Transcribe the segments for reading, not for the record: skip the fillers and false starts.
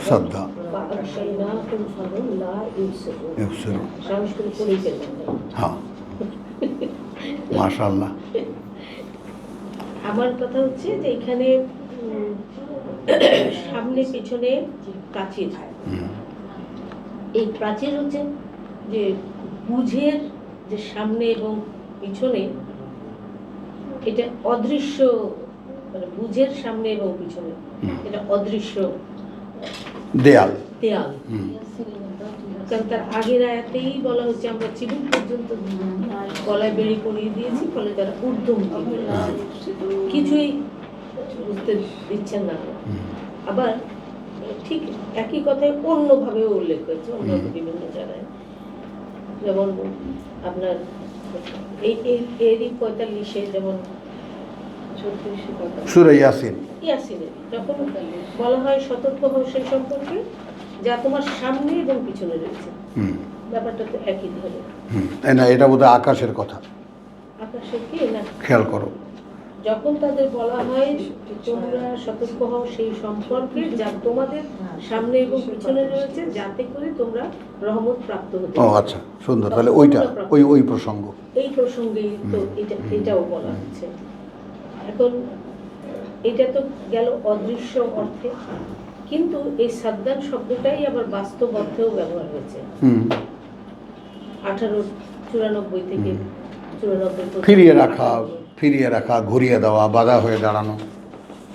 শ্রদ্ধা হ্যাঁ মাশাআল্লাহ। আমার কথা হচ্ছে যে এখানে সামনে পিছনে প্রাচীর, এই প্রাচীর হচ্ছে যে বুঝের যে সামনে এবং পিছনে এটা অদৃশ্য, মানে বুঝের সামনে এবং পিছনে এটা অদৃশ্য দেয়াল দেয়াল। কারণ তার আগের আয়াতেই বলা হচ্ছে আমরা চিবুক পর্যন্ত গলায় বেড়ি পরিয়ে দিয়েছি, ফলে তারা ঊর্ধ্বম কিছুই বুঝতে দিচ্ছেন না। আবার ঠিক একই কথায় অন্যভাবেও উল্লেখ হয়েছে অন্য বিভিন্ন জায়গায়, যেমন আপনার এরই 45-এ যেমন সূরা ইয়াসিন ইয়াসিনে যখন বলা হয় সতর্ক হও সেই সম্পর্কে যা তোমার সামনে এবং পিছনে রয়েছে, ব্যাপারটা তো একই ধরে না, এটা বোধহয় আকাশের কথা। আকাশে কি না খেয়াল করো, যখন তাদের বলা হয় তোমরা সতর্ক হও সেই সম্পর্কে যা তোমাদের সামনে এবং পিছনে রয়েছে, যাতে করে তোমরা রহমত প্রাপ্ত হতে। ও আচ্ছা, সুন্দর। তাহলে ওইটা ওই প্রসঙ্গ, এই প্রসঙ্গেই তো এটাও বলা হচ্ছে। এখন এটা তো গেল অদৃশ্য অর্থে, কিন্তু এই সাদ্দান শব্দটাই আবার বাস্তব অর্থেও ব্যবহার হয়েছে 1894 থেকে 94 ফিরিয়ে রাখা, ঘুরিয়ে দেওয়া, বাধা হয়ে দাঁড়ানো,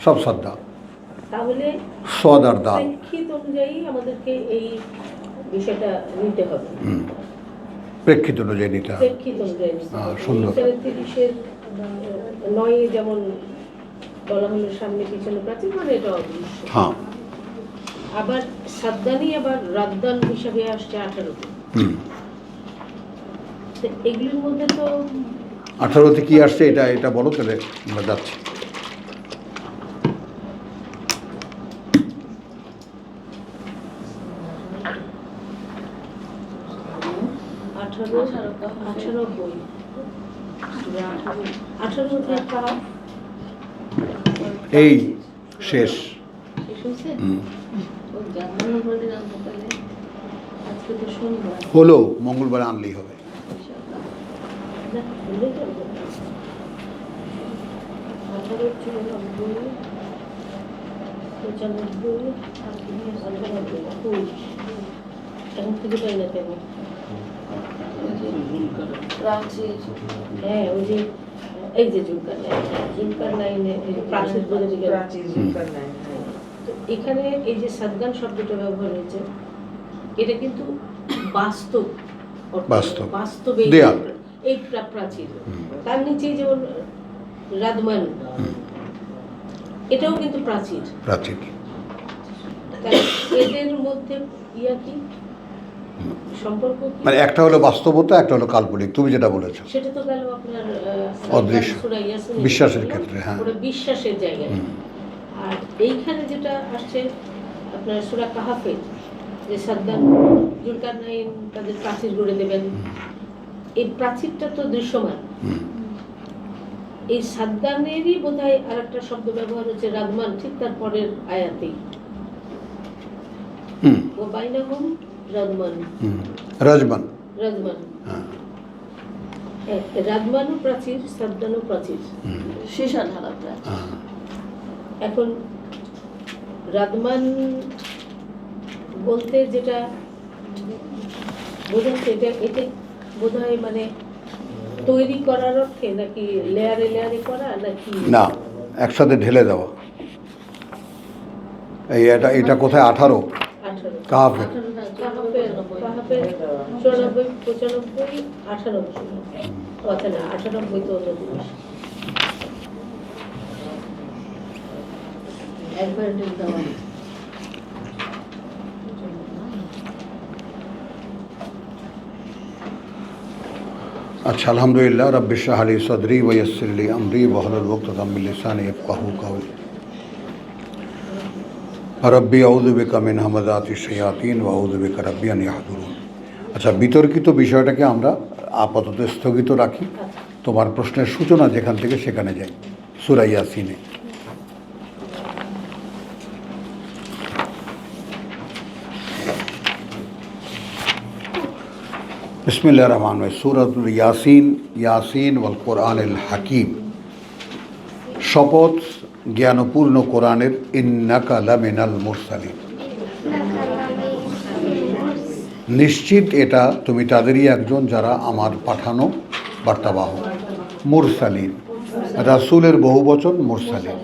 সব শ্রদ্ধা। তাহলে সদ আর দান প্রেক্ষিত অনুযায়ী আমাদেরকে এই বিষয়টা নিতে হবে, প্রেক্ষিত অনুযায়ী নিতে হবে। প্রেক্ষিত অনুযায়ী সুন্দর। 30-9 যেমন বলা হলো সামনে পিছনে প্রাচীর, মানে এটা অদৃশ্য। হ্যাঁ, আবার সাদ্দানি আবার রাদ্দান হিসাবে আসছে 18-তে। এগুলির মধ্যে তো 18তে কি আসছে এটা বলো, তাহলে আমরা যাচ্ছি। এই শেষ হলো, মঙ্গলবার আনলেই হবে। এখন খুঁজে পাই না কেন। হ্যাঁ, ওই যে এই যে জুলকার নাইনে প্রাচীর বলে এখানে এই যে সাদ্দান শব্দটা ব্যবহার হয়েছে, এটা কিন্তু বাস্তবে এই প্রাচীর। তার নিচে যেমন রাদমান, এটাও কিন্তু প্রাচীর। এদের মধ্যে কি সম্পর্ক, মানে একটা হলো বাস্তবতা, একটা হলো কাল্পনিক, তুমি যেটা বলেছো সেটা তো গেল আপনার অদৃশ্য বিশ্বাসের ক্ষেত্রে। হ্যাঁ, বিশ্বাসের জায়গায়। আর এইখানে যেটা আসছে আপনার সূরা কাহাফে, যে সাদ্দান জুলকারনাইন তাদের প্রাচীর গড়ে দেবেন, এই প্রাচীরটা তো দৃশ্যমান। এই সাদ্দানেরই বোধহয় আর একটা শব্দ ব্যবহার হচ্ছে রাদমান, ঠিক তার পরের আয়াতেই ও বাইনাহুম রাজমান। রাদমানও প্রাচীর, সাদ্দানও প্রাচীর, সীসা ঢালা প্রাচীর। এখন রাদমান বলতে যেটা বোঝাচ্ছে, এটা বোধহয় মানে তৈরি করার অর্থে, নাকি লেয়ারে লেয়ারে করা, নাকি না একসাথে ঢেলে দেওয়া। এটা কোথায়? 18 কাহাফে 94, 95, 98 কথা না, 98 তো অন্য জিনিস। একবার দেওয়া আচ্ছা, আলহামদুলিল্লাহ। রব্বি ইশরাহ লি সাদরি ওয়া ইয়াসসির লি আমরি ওয়াহলুল উকদাতাম মিন লিসানি ইয়াফকাহু কওলি। রব্বি আউযু বিকা মিন হামাযাতিশ শায়াতিন ওয়া আউযু বিকা রব্বি আন ইয়াহদুরুন। আচ্ছা, বিতর্কিত বিষয়টাকে আমরা আপাতত স্থগিত রাখি। তোমার প্রশ্নের সূচনা যেখান থেকে সেখানে যাই। সূরা ইয়াসিনে বিসমিল্লাহির রহমানির রহিম। সূরাতুল ইয়াসিন, ইয়াসিন ওয়াল কোরআনিল হাকিম। শপথ জ্ঞানপূর্ণ কোরআনের। ইন্নাকা লামিনাল মুরসালিন, নিশ্চিত এটা তুমি তাদেরই একজন যারা আমার পাঠানো বার্তাবাহক। মুরসালিন, রাসূলের বহুবচন মুরসালিন।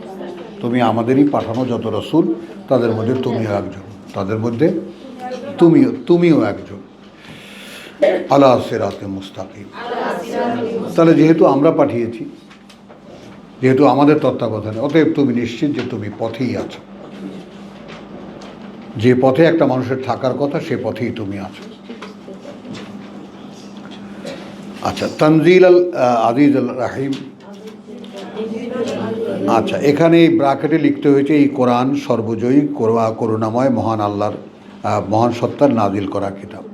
তুমি আমাদেরই পাঠানো যত রাসূল তাদের মধ্যে তুমিও একজন, তাদের মধ্যে তুমিও একজন। আলা সিরাতে মুস্তাকিম। তাহলে যেহেতু আমরা পাঠিয়েছি, যেহেতু আমাদের তত্ত্বাবধানে, অতএব তুমি নিশ্চিত যে তুমি পথেই আছো। যে পথে একটা মানুষের থাকার কথা সে পথেই তুমি আছো। আচ্ছা, তানজিল আল আজিজ আল রাহিম। আচ্ছা, এখানে এই ব্রাকেটে লিখতে হয়েছে এই কোরআন সর্বজয়ী করুণাময় মহান আল্লাহর মহান সত্তার নাজিল করা কিতাব।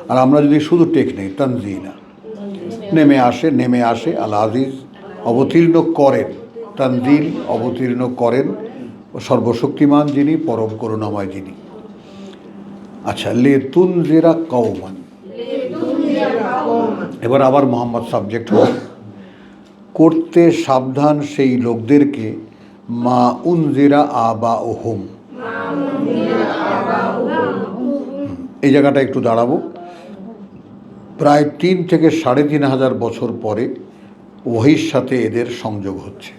আর আমরা যদি শুধু টেক নেই, তানজিলা নেমে আসে আল আজিজ অবতীর্ণ করেন, তানজিল অবতীর্ণ করেন সর্বশক্তিমান যিনি, পরম করুণাময় যিনি। আচ্ছা, লে তুনজিরা কওমান। এবার আবার মোহাম্মদ সাবজেক্ট হয়, করতে সাবধান সেই লোকদেরকে মা উনজিরা আবা ওহুম। এই জায়গাটা একটু দাঁড়াবো। প্রায় 3 থেকে 3,500 বছর পরে ওহীর সাথে এদের সংযোগ হচ্ছে।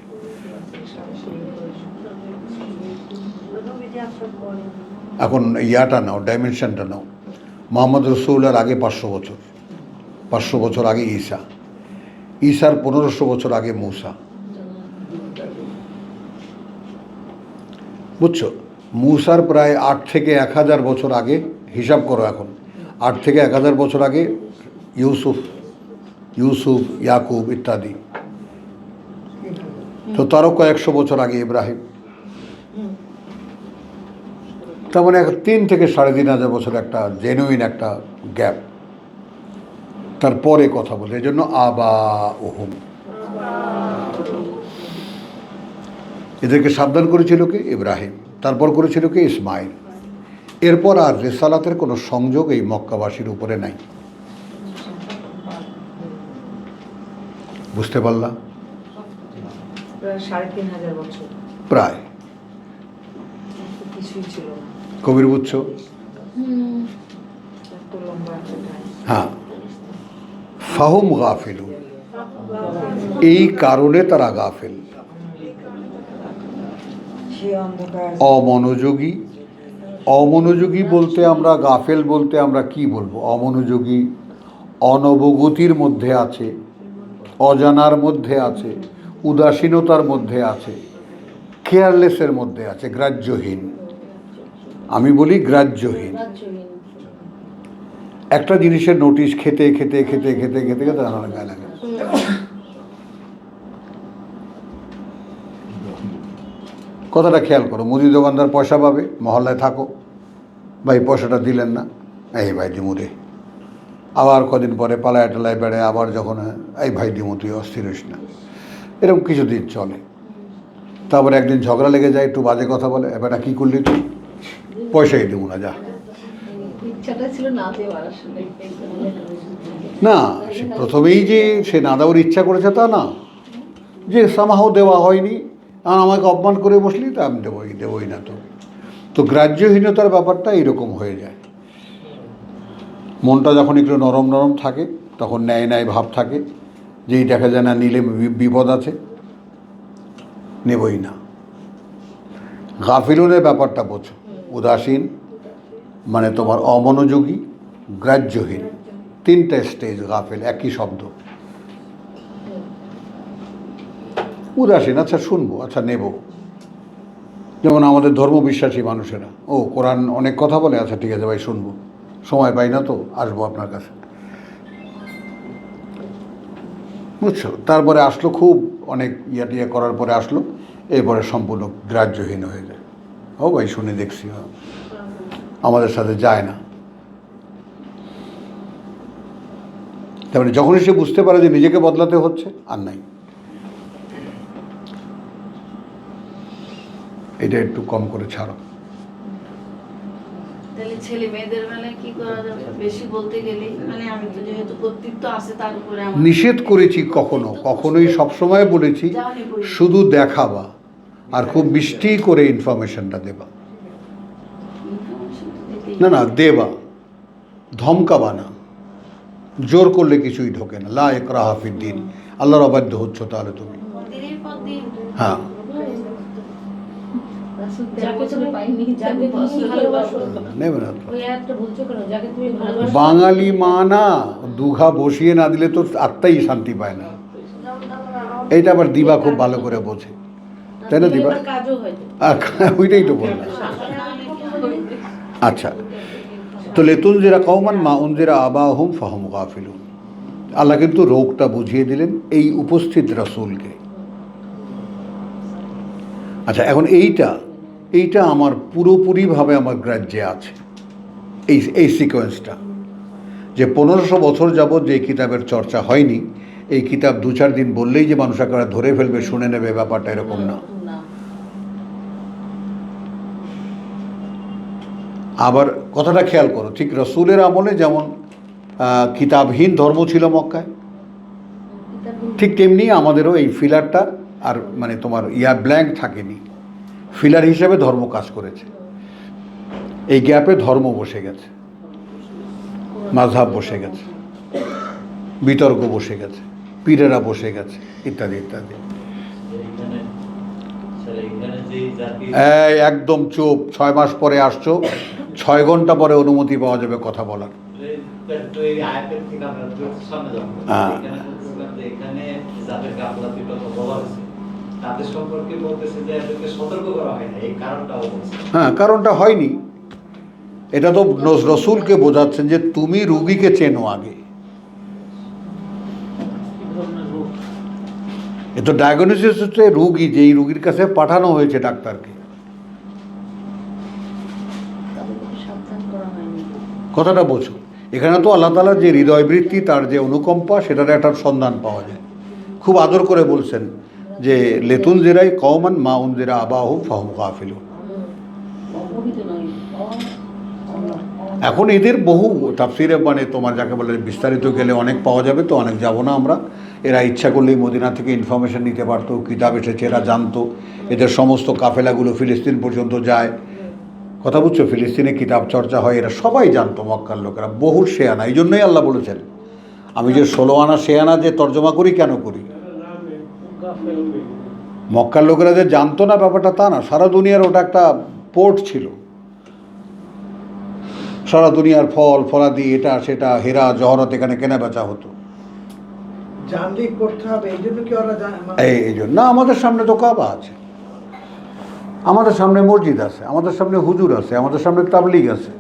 এখন ইয়াটা নাও, ডাইমেনশনটা নাও। মোহাম্মদ রসুলের আগে 500 বছর আগে ঈসার 1500 বছর আগে মূসা। বুঝছো? মূসার প্রায় 8 থেকে 1000 বছর আগে, হিসাব করো এখন, 8 থেকে 1000 বছর আগে ইউসুফ, ইয়াকুব ইত্যাদি। তো তারও কয়েকশো বছর আগে ইব্রাহিম। তার মানে 3 থেকে 3,500 বছর একটা জেনুইন একটা গ্যাপ। তারপরে কথা বলে, এই জন্য আবা ওহুম। এদেরকে সাবধান করেছিল কে? ইব্রাহিম। তারপর করেছিল কে? ইসমাইল। এরপর আর রিসালাতের কোনো সংযোগ এই মক্কাবাসীর উপরে নাই। বুঝতে পারলাম? প্রায় কবির, বুঝছো? হ্যাঁ, ফাহুম গাফিলুন, এই কারণে তারা গাফিল, অমনোযোগী। অমনোযোগী বলতে আমরা, গাফেল বলতে আমরা কি বলবো? অমনোযোগী অনবগতির মধ্যে আছে, অজানার মধ্যে আছে, উদাসীনতার মধ্যে আছে, কেয়ারলেসের মধ্যে আছে, গ্রাহ্যহীন। আমি বলি গ্রাহ্যহীন। একটা জিনিসের নোটিশ খেতে খেতে খেতে খেতে খেতে খেতে আমার গায়ে লাগে। কথাটা খেয়াল করো। মুদি দোকানদার পয়সা পাবে, মহল্লায় থাকো, ভাই পয়সাটা দিলেন না, এই ভাই দিমু রে। আবার কদিন পরে পালায় টালায় বেড়ে, আবার যখন এই ভাই দিমু, তুই অস্থির হইস না। এরকম কিছুদিন চলে। তারপরে একদিন ঝগড়া লেগে যায়, একটু বাজে কথা বলে, এবার কী করলি তুই? পয়সাই দিমু না, যা। না, সে প্রথমেই যে সে না দেওয়ার ইচ্ছা করেছে তা না, যে সামাহাও দেওয়া হয়নি, আর আমাকে অপমান করে বসলি, তা আমি দেবই না। তো গ্রাহ্যহীনতার ব্যাপারটা এরকম হয়ে যায়। মনটা যখন একটু নরম নরম থাকে, তখন ন্যায় ন্যায় ভাব থাকে, যেই দেখা যায় না নিলে বিপদ আছে, নেবই না। গাফিলুনের ব্যাপারটা বোঝো। উদাসীন মানে তোমার অমনোযোগী, গ্রাহ্যহীন, 3টা স্টেজ গাফিল, একই শব্দ। উদাসীন, আচ্ছা শুনবো, আচ্ছা নেব। যেমন আমাদের ধর্মবিশ্বাসী মানুষেরা, ও কোরআন অনেক কথা বলে, আচ্ছা ঠিক আছে ভাই শুনবো, সময় পাই না তো আসবো আপনার কাছে। বুঝছো? তারপরে আসলো, খুব অনেক টিয়া করার পরে আসলো, এরপরে সম্পূর্ণ গ্রাহ্যহীন হয়ে যায়। ও ভাই শুনে দেখছি, আমাদের সাথে যায় না। তারপরে যখনই সে বুঝতে পারে যে নিজেকে বদলাতে হচ্ছে, আর নাই। এটা একটু কম করে ছাড়ো। তাহলে ছেলে মেয়েদের বেলায় কি করা যাবে? বেশি বলতে গেলে মানে আমি তো যেহেতু কর্তৃত্ব আছে তার উপরে আমার নিষেধ করেছি কখনোই সবসময় বলেছি জানি বই। শুধু দেখাবা আর খুব মিষ্টি করে ইনফরমেশনটা দেবা। Information তো দিতেই না দেবা, ধমকাবা না, জোর করলে কিছুই ঢোকে না। লা ইকরাহা ফিদ্দিন, আল্লাহর অবাধ্য হচ্ছ তাহলে তুমি। দিনের পর দিন হ্যাঁ, যাকে তুমি ভালোবাসো, নেবে না তো। ওই একটা বলছো কেন, যাকে তুমি ভালোবাসো। বাঙালি মা না, দুঘা বসিয়ে না দিলে তো আত্মাই শান্তি পায় না। এইটা আবার দিবা খুব ভালো করে বোঝে, তাই না দিবা? এবার কাজও হয়তো আর ওইটাই তো বললাম। আচ্ছা, তো লেতুনজিরা কওমান মা উনজিরা আবাহুম ফাহুম গাফিলুন। আল্লাহ কিন্তু রোগটা বুঝিয়ে দিলেন এই উপস্থিত রাসূলকে। আচ্ছা, এখন এইটা আমার পুরোপুরিভাবে আমার গ্রাহ্যে আছে, এই সিকোয়েন্সটা, যে 1500 বছর যাবৎ যে কিতাবের চর্চা হয়নি, এই কিতাব 2-4 দিন বললেই যে মানুষ একেবারে ধরে ফেলবে, শুনে নেবে, ব্যাপারটা এরকম না। না আবার কথাটা খেয়াল করো, ঠিক রসুলের আমলে যেমন কিতাবহীন ধর্ম ছিল মক্কায়, ঠিক তেমনি আমাদেরও এই ফিলারটা আর মানে তোমার ব্ল্যাঙ্ক থাকেনি, ফিলার হিসেবে ধর্ম কাজ করেছে। এই গ্যাপে ধর্ম বসে গেছে, মাযহাব বসে গেছে, বিতর্ক বসে গেছে, পীরেরা বসে গেছে, ইত্যাদি ইত্যাদি। এই একদম চুপ, 6 মাস পরে আসছো, 6 ঘন্টা পরে অনুমতি পাওয়া যাবে কথা বলার। হ্যাঁ। এখানে যাদের গাফলাতির কথা বলা হয়েছে তাদের সম্পর্কে বলতেছে যে এদেরকে সতর্ক করা হয় না, এই কারণটাও বলছে। হ্যাঁ, কারণটা হয়নি, এটা তো রসুলকে বোঝাচ্ছেন যে তুমি রুগীকে চেনো আগে। এ তো ডায়াগনোসিস হচ্ছে রুগী, যেই রুগীর কাছে পাঠানো হয়েছে ডাক্তারকে। তাদেরকে সাবধান করা হয়নি। কথাটা বোঝো, এখানে তো আল্লাহ তাআলার যে হৃদয়বৃত্তি, তার যে অনুকম্পা, সেটার একটা সন্ধান পাওয়া যায়। খুব আদর করে বলছেন যে লেতুনজিরাই কওমান মা উনজিরা আবাহুম ফাহুম গাফিলুন। অপবিত্র নয় এখন এদের বহু তাফসিরে মানে তোমার যাকে বলে বিস্তারিত গেলে অনেক পাওয়া যাবে, তো অনেক যাব না আমরা। এরা ইচ্ছা করলেই মদিনা থেকে ইনফরমেশন নিতে পারতো, কিতাব এসেছে এরা জানতো, এদের সমস্ত কাফেলাগুলো ফিলিস্তিন পর্যন্ত যায়। কথা বুঝছো, ফিলিস্তিনে কিতাব চর্চা হয়, এরা সবাই জানতো মক্কার লোকেরা, বহু শেয়ানা। এই জন্যই আল্লাহ বলেছেন আমি যে 16 আনা শেয়ানা যে তর্জমা করি, কেন করি? মক্কার লোকেরা যে জানতো না ব্যাপারটা তা না, সারা দুনিয়ার ওটা একটা পোর্ট ছিল। সারা দুনিয়ার ফল ফলাদি, এটা সেটা, হীরা জহরত এখানে কেনা বেচা হতো। জানলেই করতে হবে, এই জন্য কি ওরা এই জন্য না, আমাদের সামনে তো কাবা আছে, আমাদের সামনে মসজিদ আছে, আমাদের সামনে হুজুর আছে, আমাদের সামনে তাবলিগ আছে।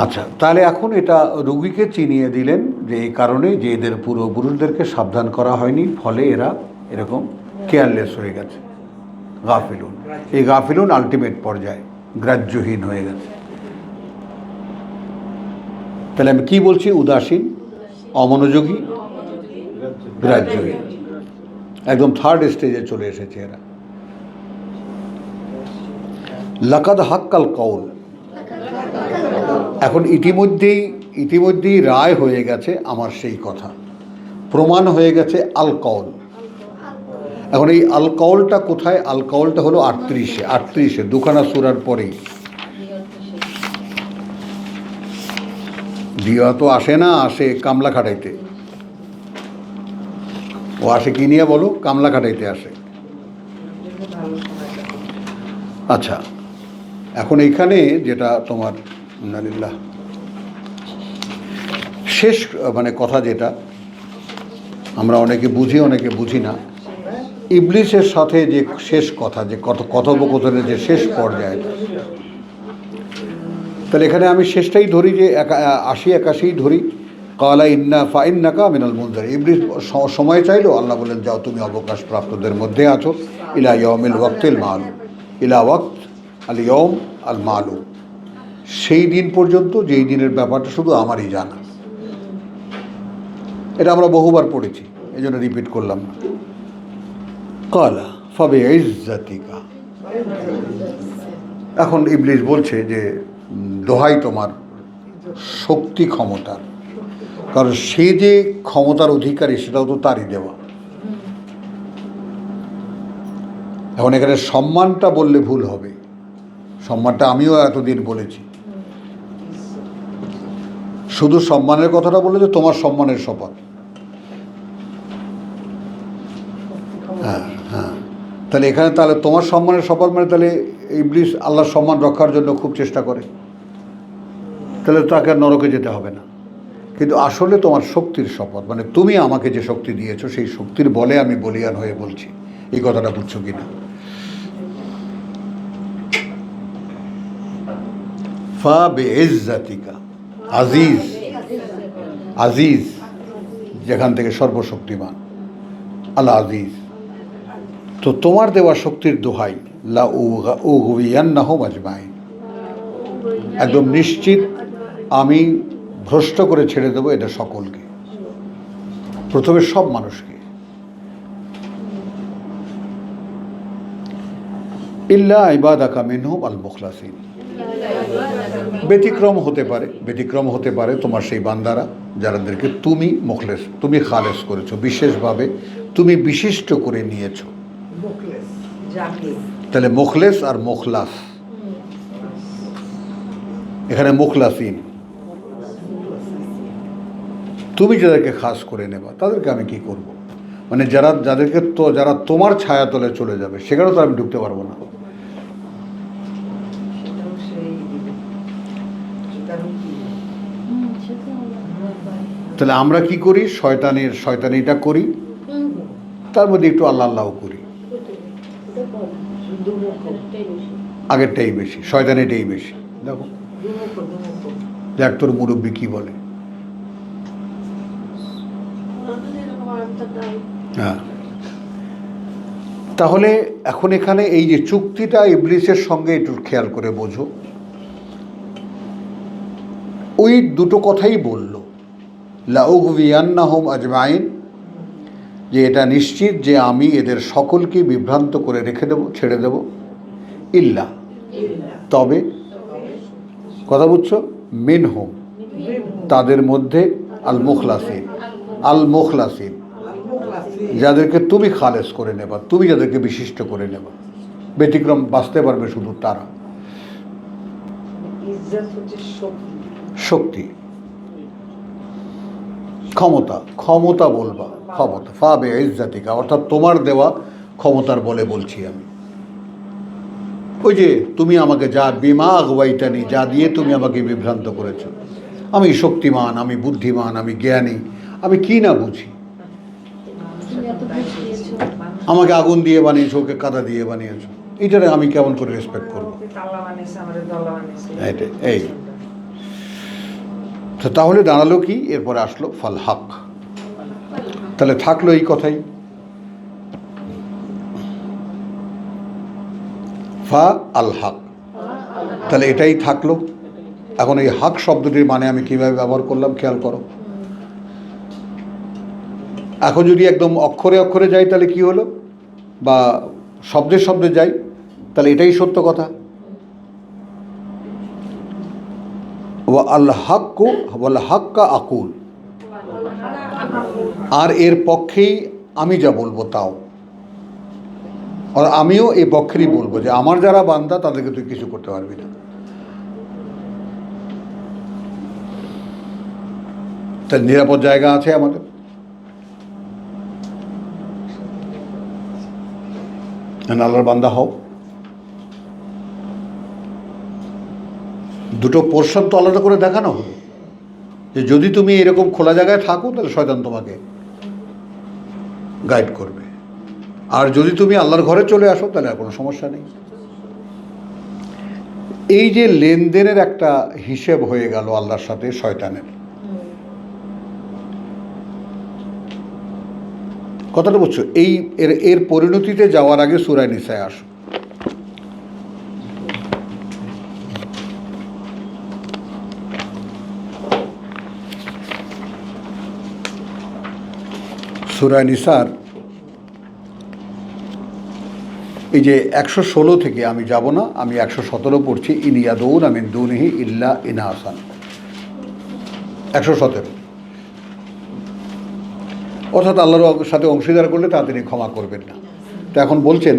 আচ্ছা, তাহলে এখন এটা রুগীকে চিনিয়ে দিলেন যে এই কারণে যে এদের পূর্বপুরুষদেরকে সাবধান করা হয়নি, ফলে এরা এরকম কেয়ারলেস হয়ে গেছে, গাফিলুন। এই গাফিলুন আলটিমেট পর্যায়ে গ্রাহ্যহীন হয়ে গেছে। তাহলে আমি কি বলছি? উদাসীন, অমনোযোগী, গ্রাহ্যহীন, একদম থার্ড স্টেজে চলে এসেছে এরা। লাকাদ হাক্কাল কওল, এখন ইতিমধ্যেই রায় হয়ে গেছে আমার সেই কথা, প্রমাণ হয়ে গেছে আল কওল। এখন এই আল কওলটা কোথায়? আল কওলটা হলো 38-এ 2খানা সূরার পরেই। দিয়া তো আসে না, আসে কামলা খাটাইতে। ও আসে কি নিয়ে বলো? কামলা খাটাইতে আসে। আচ্ছা, এখন এইখানে যেটা তোমার নালিল্লাহ শেষ মানে কথা, যেটা আমরা অনেকে বুঝি অনেকে বুঝি না, ইবলিসের সাথে যে শেষ কথা, যে কথোপকথনের যে শেষ পর্যায়ে, তাহলে এখানে আমি শেষটাই ধরি, যে 80-81 ধরি। কালা ইন্নাকা মিনাল মুনজারিন। ইবলিস সময় চাইলো, আল্লাহ বলেন যাও তুমি অবকাশপ্রাপ্তদের মধ্যে আছো। ইলা ইয়াউমিল ওয়াক্তিল মালুম, ইলা ওয়াক্ত আল ইয়াউম আল মালুম, সেই দিন পর্যন্ত যেই দিনের ব্যাপারটা শুধু আমারই জানা। এটা আমরা বহুবার পড়েছি, এই জন্য রিপিট করলাম না। কালা ফাবিইজ্জাতিকা, এখন ইবলিস বলছে যে দোহাই তোমার শক্তি ক্ষমতার, কারণ সে যে ক্ষমতার অধিকারী সেটাও তো তারই দেওয়া। এখন এখানে সম্মানটা বললে ভুল হবে, সম্মানটা আমিও এতদিন বলেছি, শুধু সম্মানের কথাটা বলে যে তোমার সম্মানের শপথ। হ্যাঁ হ্যাঁ, তাহলে এখানে তাহলে তোমার সম্মানের শপথ মানে তাহলে ইবলিস আল্লাহর সম্মান রক্ষার জন্য খুব চেষ্টা করে, তাহলে তাকে আর নরকে যেতে হবে না। কিন্তু আসলে তোমার শক্তির শপথ, মানে তুমি আমাকে যে শক্তি দিয়েছো সেই শক্তির বলে আমি বলিয়ান হয়ে বলছি। এই কথাটা বুঝছো কিনা? ফা বেইজ্জাতিকা, আজিজ, আজিজ যেখান থেকে সর্বশক্তিমান, আল আজিজ। তো তোমার দেওয়া শক্তির দোহাই, লা উগওয়িয়ান্নাহুম আজমাইন, একদম নিশ্চিত আমি ভ্রষ্ট করে ছেড়ে দেবো এদের সকলকে, প্রথমে সব মানুষকে। ইল্লা ইবাদাকা মিনহুম আল মুখলাসিন, ব্যতিক্রম হতে পারে তোমার সেই বান্দারা যাদেরকে তুমি মুখলেস, তুমি খালেস করেছো, বিশেষভাবে তুমি বিশিষ্ট করে নিয়েছো। তাহলে মুখলেস আর মুখলাস, এখানে মুখলাসিন, তুমি যাদেরকে খাস করে নেবা তাদেরকে আমি কি করব? মানে যাদেরকে তো যারা তোমার ছায়াতলে চলে যাবে সেখানেও তো আমি ঢুকতে পারবো না। তাহলে আমরা কি করি? শয়তানিটা করি, তার মধ্যে একটু আল্লাহ আল্লাহ করি, আগেরটাই বেশি, শয়তানিটাই বেশি। দেখো দেখ তোর মুরব্বী কি বলে। হ্যাঁ, তাহলে এখন এখানে এই যে চুক্তিটা ইবলিসের সঙ্গে একটু খেয়াল করে বোঝো, ওই দুটো কথাই বলল, লা উগওয়িয়ান্নাহুম আজমাইন, যে এটা নিশ্চিত যে আমি এদের সকলকে বিভ্রান্ত করে রেখে দেবো, ছেড়ে দেব। ইল্লা, তবে, কথা বুঝছো, মিনহুম, তাদের মধ্যে আল মুখলাসিন, আল মুখলাসিন, যাদেরকে তুমি খালেস করে নেবা, তুমি যাদেরকে বিশিষ্ট করে নেবা, ব্যতিক্রম বাঁচতে পারবে শুধু তারা। শক্তি, ক্ষমতা বলবা, ক্ষমতা, ফা বেইজ্জাতিকা, অর্থাৎ তোমার দেওয়া ক্ষমতার বলে বলছি আমি। ওই যে তুমি আমাকে যা বিমা আগওয়াইতানি, যা দিয়ে তুমি আমাকে বিভ্রান্ত করেছো, আমি শক্তিমান, আমি বুদ্ধিমান, আমি জ্ঞানী, আমি কি না বুঝি, আমাকে আগুন দিয়ে বানিয়েছো, ওকে কাদা দিয়ে বানিয়েছো, এইটারে আমি কেমন করে রেসপেক্ট করবো? এই তো তাহলে দাঁড়ালো কি? এরপরে আসলো ফাল হক। তাহলে থাকলো এই কথাই, ফা আল হক, তাহলে এটাই থাকলো। এখন এই হক শব্দটির মানে আমি কিভাবে ব্যবহার করলাম খেয়াল করো। এখন যদি একদম অক্ষরে অক্ষরে যাই তাহলে কি হলো, বা শব্দে শব্দে যাই তাহলে এটাই সত্য কথা। ওয়া আল হাক্কু ওয়াল হাক্কা আকুল, আর এর পক্ষেই আমি যা বলবো তাও, আর আমিও এই পক্ষেরই বলবো যে আমার যারা বান্দা তাদেরকে তুই কিছু করতে পারবি না। তার নিরাপদ জায়গা আছে আমাদের। আল্লাহর বান্দা হও। দুটো পোর্শন তো আলাদা করে দেখানো হলো, যে যদি তুমি এরকম খোলা জায়গায় থাকো তাহলে শয়তান তোমাকে গাইড করবে, আর যদি তুমি আল্লাহর ঘরে চলে আসো তাহলে আর কোনো সমস্যা নেই। এই যে লেনদেনের একটা হিসেব হয়ে গেল আল্লাহর সাথে শয়তানের, কথাটা বুঝছো? এর পরিণতিতে যাওয়ার আগে সূরা নিসায় আসো। সূরা নিসার এই যে 116 থেকে আমি যাব না, আমি 117 পড়ছি, ইনিয়াদৌন আমিন দুনিহি ইল্লা ইনাসান। 117 অর্থাৎ আল্লাহর সাথে অংশীদার করলে তা তিনি ক্ষমা করবেন না। তো এখন বলছেন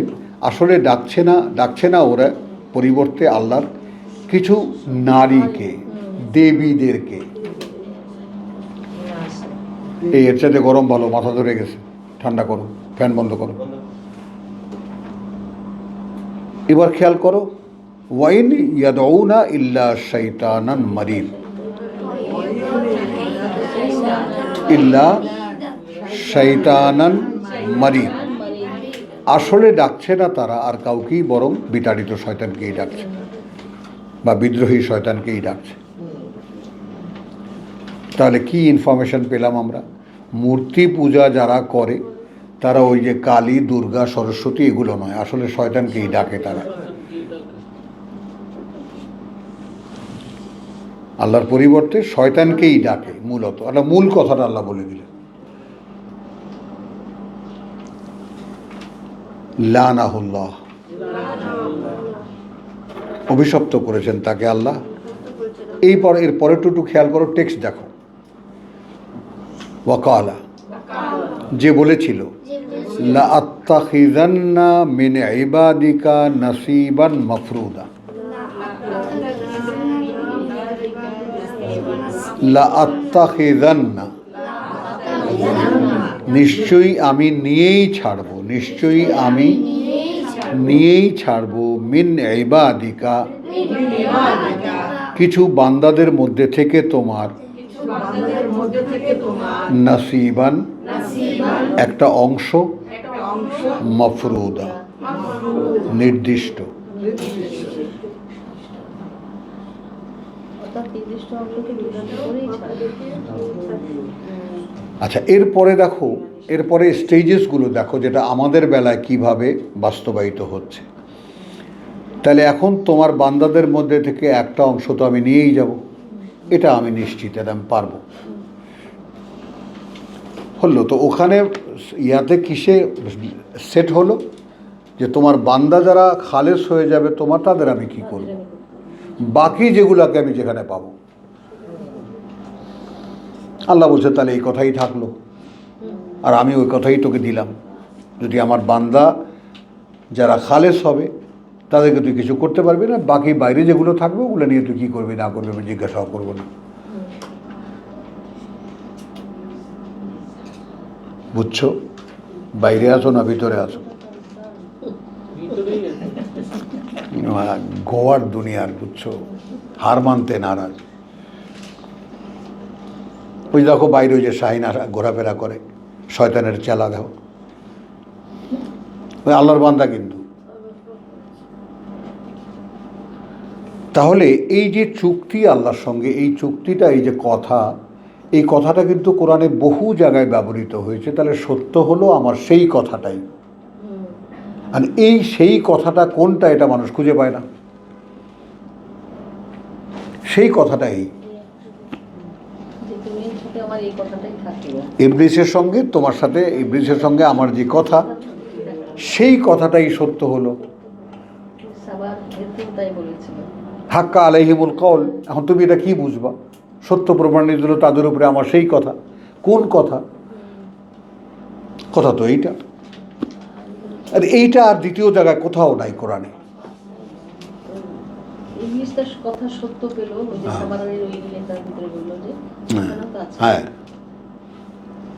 আসলে ডাকছে না ওরা, পরিবর্তে আল্লাহর কিছু নারীকে, দেবীদেরকে। এই এর চাইতে গরম ভালো, মাথা ধরে গেছে, ঠান্ডা করো, ফ্যান বন্ধ করো। এবার খেয়াল করো, ওয়াইন ইয়াদউনা ইল্লা শাইতানান মারিদ, ইল্লা শাইতানান মারিদ। আসলে ডাকছে না তারা আর কাউকেই, বরং বিতাড়িত শয়তানকেই ডাকছে বা বিদ্রোহী শয়তানকেই ডাকছে। তাহলে কি ইনফরমেশন পেলাম আমরা? মূর্তি পূজা যারা করে তারা ওই যে কালী, দুর্গা, সরস্বতী এগুলো নয়, আসলে শয়তানকেই ডাকে তারা। আল্লাহর পরিবর্তে শয়তানকেই ডাকে মূলত। আল্লাহ মূল কথাটা আল্লাহ বলে দিলেন, লানাহুল্লাহ, অভিশপ্ত করেছেন তাকে আল্লাহ। এর পরেরটুকু খেয়াল করো, টেক্সট দেখো। ওয়াকালা, যে বলেছিল, লা আত্তাখিযান্না মিন ইবাদিকা নাসিবান মাফরুদা, লা আত্তাখিযান্না, নিশ্চয়ই আমি নিয়েই ছাড়বো, নিশ্চয়ই আমি নিয়েই ছাড়বো, মিন ইবাদিকা, কিছু বান্দাদের মধ্যে থেকে তোমার, নাসিবান, একটা অংশ, মাফরুদা, নির্দিষ্ট। আচ্ছা, এরপরে দেখো, এরপরে স্টেজেসগুলো দেখো, যেটা আমাদের বেলায় কিভাবে বাস্তবায়িত হচ্ছে। তাহলে এখন তোমার বান্দাদের মধ্যে থেকে একটা অংশ তো আমি নিয়েই যাব, এটা আমি নিশ্চিত, এটা আমি পারবো। হলো তো ওখানে ইয়াতে কিসে সেট হলো যে তোমার বান্দা যারা খালেস হয়ে যাবে তোমার, তাদের আমি কি করব, বাকি যেগুলোকে আমি যেখানে পাবো। আল্লাহ বলছে তাহলে এই কথাই থাকলো, আর আমি ওই কথাই তোকে দিলাম। যদি আমার বান্দা যারা খালেস হবে তাদেরকে তুই কিছু করতে পারবি না, বাকি বাইরে যেগুলো থাকবে ওগুলো নিয়ে তুই কী করবি না করবি আমি জিজ্ঞাসাও করবো না। বুঝছো? বাইরে আসো না ভিতরে আসো, গোয়ার দুনিয়ার, বুঝছো, হার মানতে নারাজ। ওই দেখো বাইরে ওই যে শাহিন ঘোরাফেরা করে, শয়তানের চেলা দেখো, ওই আল্লাহর বান্দা কিন্তু। তাহলে এই যে চুক্তি আল্লাহর সঙ্গে, এই চুক্তিটা, এই যে কথা, এই কথাটা কিন্তু কোরআনে বহু জায়গায় ব্যবহৃত হয়েছে। তাহলে সত্য হলো আমার সেই কথাটাই, আর এই সেই কথাটা কোনটা এটা মানুষ খুঁজে পায় না। সেই কথাটাই ইবলিসের সঙ্গে, তোমার সাথে ইবলিসের সঙ্গে আমার যে কথা, সেই কথাটাই সত্য হলো। হাক্কা আলাইহিমুল কওল। এখন তুমি এটা কি বুঝবা? সত্য প্রমাণিত হলো তাদের উপরে আমার সেই কথা। কোন কথা? কথা তো এইটা, আর এইটা আর দ্বিতীয় জায়গায় কোথাও নাই কোরআনে। হ্যাঁ,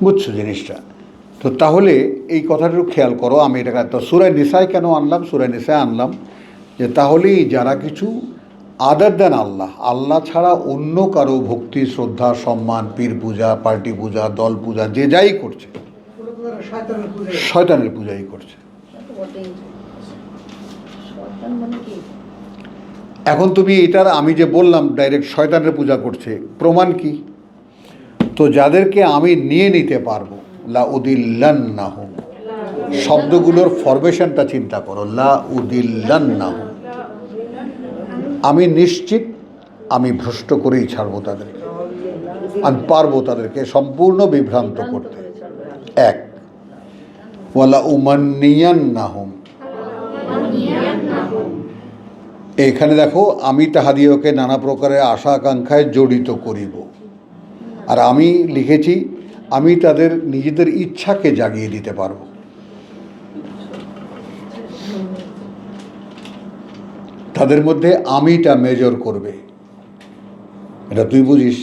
বুঝছো জিনিসটা? তো তাহলে এই কথাটা খেয়াল করো। আমি এটা তো সূরা নিসায় কেন আনলাম? সূরা নিসায় আনলাম যে তাহলেই যারা কিছু আদার দেন আল্লাহ, আল্লাহ ছাড়া অন্য কারো ভক্তি, শ্রদ্ধা, সম্মান, পীর পূজা, পার্টি পূজা, দল পূজা, যে যাই করছে, শয়তানের পূজাই করছে। এখন তুমি এটার, আমি যে বললাম ডাইরেক্ট শয়তানের পূজা করছে, প্রমাণ কি? তো যাদেরকে আমি নিয়ে নিতে পারবো, লা উদিল্লান্নাহুম, শব্দগুলোর ফরমেশনটা চিন্তা করো, লা উদিল্লান্নাহুম, আমি নিশ্চিত আমি ভ্রষ্ট করেই ছাড়বো তাদেরকে, আমি পারবো তাদেরকে সম্পূর্ণ বিভ্রান্ত করতে। এক, ওয়ালা উমান্নিয়ান্নাহুম, এখানে দেখো, আমি তাহাদিওকে নানা প্রকারের আশা আকাঙ্ক্ষায় জড়িত করিব। আর আমি লিখেছি, আমি তাদের নিজেদের ইচ্ছাকে জাগিয়ে দিতে পারবো। তাদের মধ্যে আমিটা মেজর করবে। এটা তুই বুঝিস।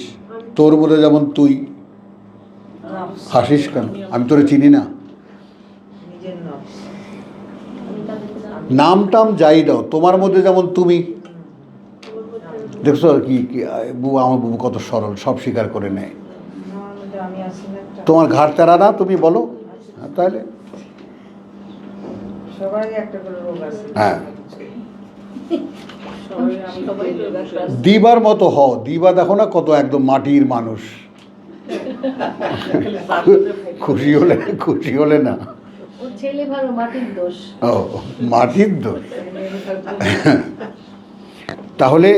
তোর মধ্যে যেমন তুই হাসিস কেন? আমি তোরে চিনি না। নাম টাম যাই দাও, তোমার মধ্যে যেমন তুমি। দেখছো কি বুবু, আমার বুবু কত সরল, সব স্বীকার করে নেয়। তোমার ঘাড় তেরা না, তুমি বলো। হ্যাঁ, তাহলে হ্যাঁ, দিবার মতো হও। দিবা দেখো না কত একদম মাটির মানুষ। খুশি হলে না। ছেলে ভালো, মাটির দোষ। ও, মাটির দোষ। তাহলে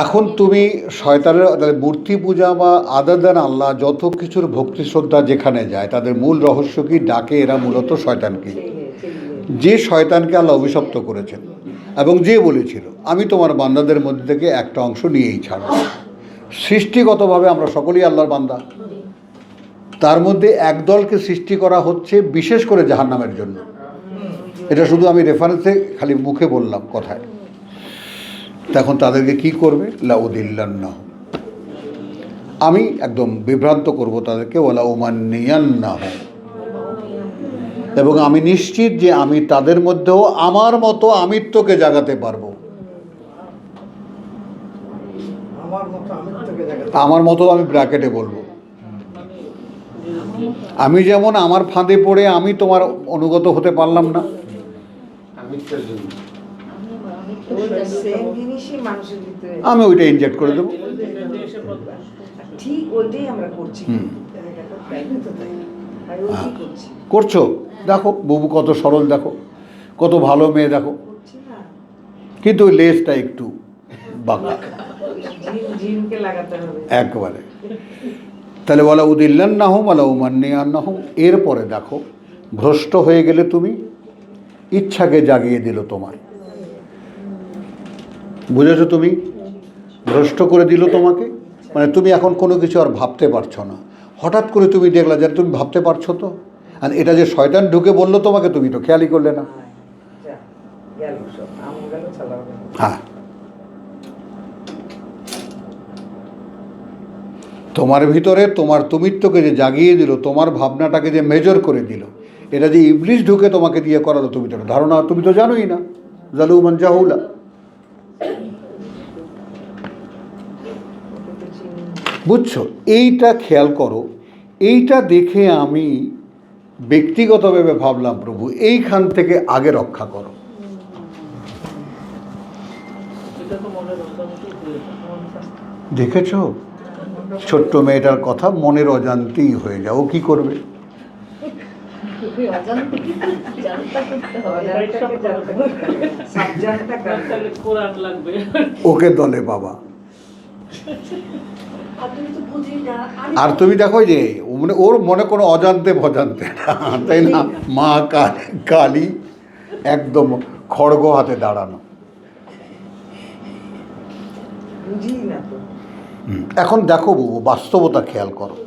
এখন তুমি শয়তানের, তাহলে মূর্তি পূজা বা আদার দেন আল্লাহ, যত কিছুর ভক্তি শ্রদ্ধা যেখানে যায়, তাদের মূল রহস্য কি? ডাকে এরা মূলত শয়তানকে। যে শয়তানকে আল্লাহ অভিশপ্ত করেছেন এবং যে বলেছিল আমি তোমার বান্দাদের মধ্যে থেকে একটা অংশ নিয়েই ছাড়ব। সৃষ্টিগতভাবে আমরা সকলেই আল্লাহর বান্দা। তার মধ্যে একদলকে সৃষ্টি করা হচ্ছে বিশেষ করে জাহান্নামের জন্য। এটা শুধু আমি রেফারেন্সে খালি মুখে বললাম কথায়। তখন তাদেরকে কি করবে? লাউদিল্লান্নাহ, আমি একদম বিভ্রান্ত করব তাদেরকে। ওয়ালা উমান্নিয়ান্নাহ, এবং আমি নিশ্চিত যে আমি তাদের মধ্যেও আমার মতো আমিত্বকে জাগাতে পারবো। আমার মতো আমি ব্র্যাকেটে বলবো। আমি যেমন আমার ফাঁদে পড়ে আমি তোমার অনুগত হতে পারলাম না, আমি ওইটা ইনজেক্ট করে দেবো। ঠিক ওইটাই আমরা করছি। করছো, দেখো বুবু কত সরল, দেখো কত ভালো মেয়ে, দেখো। কিন্তু ওই লেজটা একটু বাঁকা একবারে। তাহলে বলা উদিল্লান্নাহুম ওয়ালা উমান্নিয়ান্নাহুম। এরপরে দেখো, ভ্রষ্ট হয়ে গেলে তুমি, ইচ্ছাকে জাগিয়ে দিল তোমার। বুঝেছো? তুমি ভ্রষ্ট করে দিল তোমাকে, মানে তুমি এখন কোনো কিছু আর ভাবতে পারছো না। হঠাৎ করে তুমি দেখলা যে তুমি ভাবতে পারছো তো, আর এটা যে শয়তান ঢুকে বললো তোমাকে, তুমি তো খেয়ালই করলে না। হ্যাঁ, তোমার ভিতরে তোমার তুমিত্বকে যে জাগিয়ে দিল, তোমার ভাবনাটাকে যে মেজর করে দিল, এটা যে ইবলিশ ঢুকে তোমাকে দিয়ে করালো, তুমি তো ধারণা, তুমি তো জানোই না। জালুমান জাহুলা। বুঝছো? এইটা খেয়াল করো। এইটা দেখে আমি ব্যক্তিগতভাবে ভাবলাম, প্রভু এইখান থেকে আগে রক্ষা করো। দেখেছো ছোট্ট মেয়েটার কথা মনের অজান্তেই হয়ে যাও, কি করবে? ওকে দলে বাবা। আর তুমি দেখো যে মানে ওর মনে কোনো অজান্তে ভজান্তে, তাই না? মা কালী একদম খড়গ হাতে দাঁড়ানো। এখন দেখো বাবু, বাস্তবতা খেয়াল করো।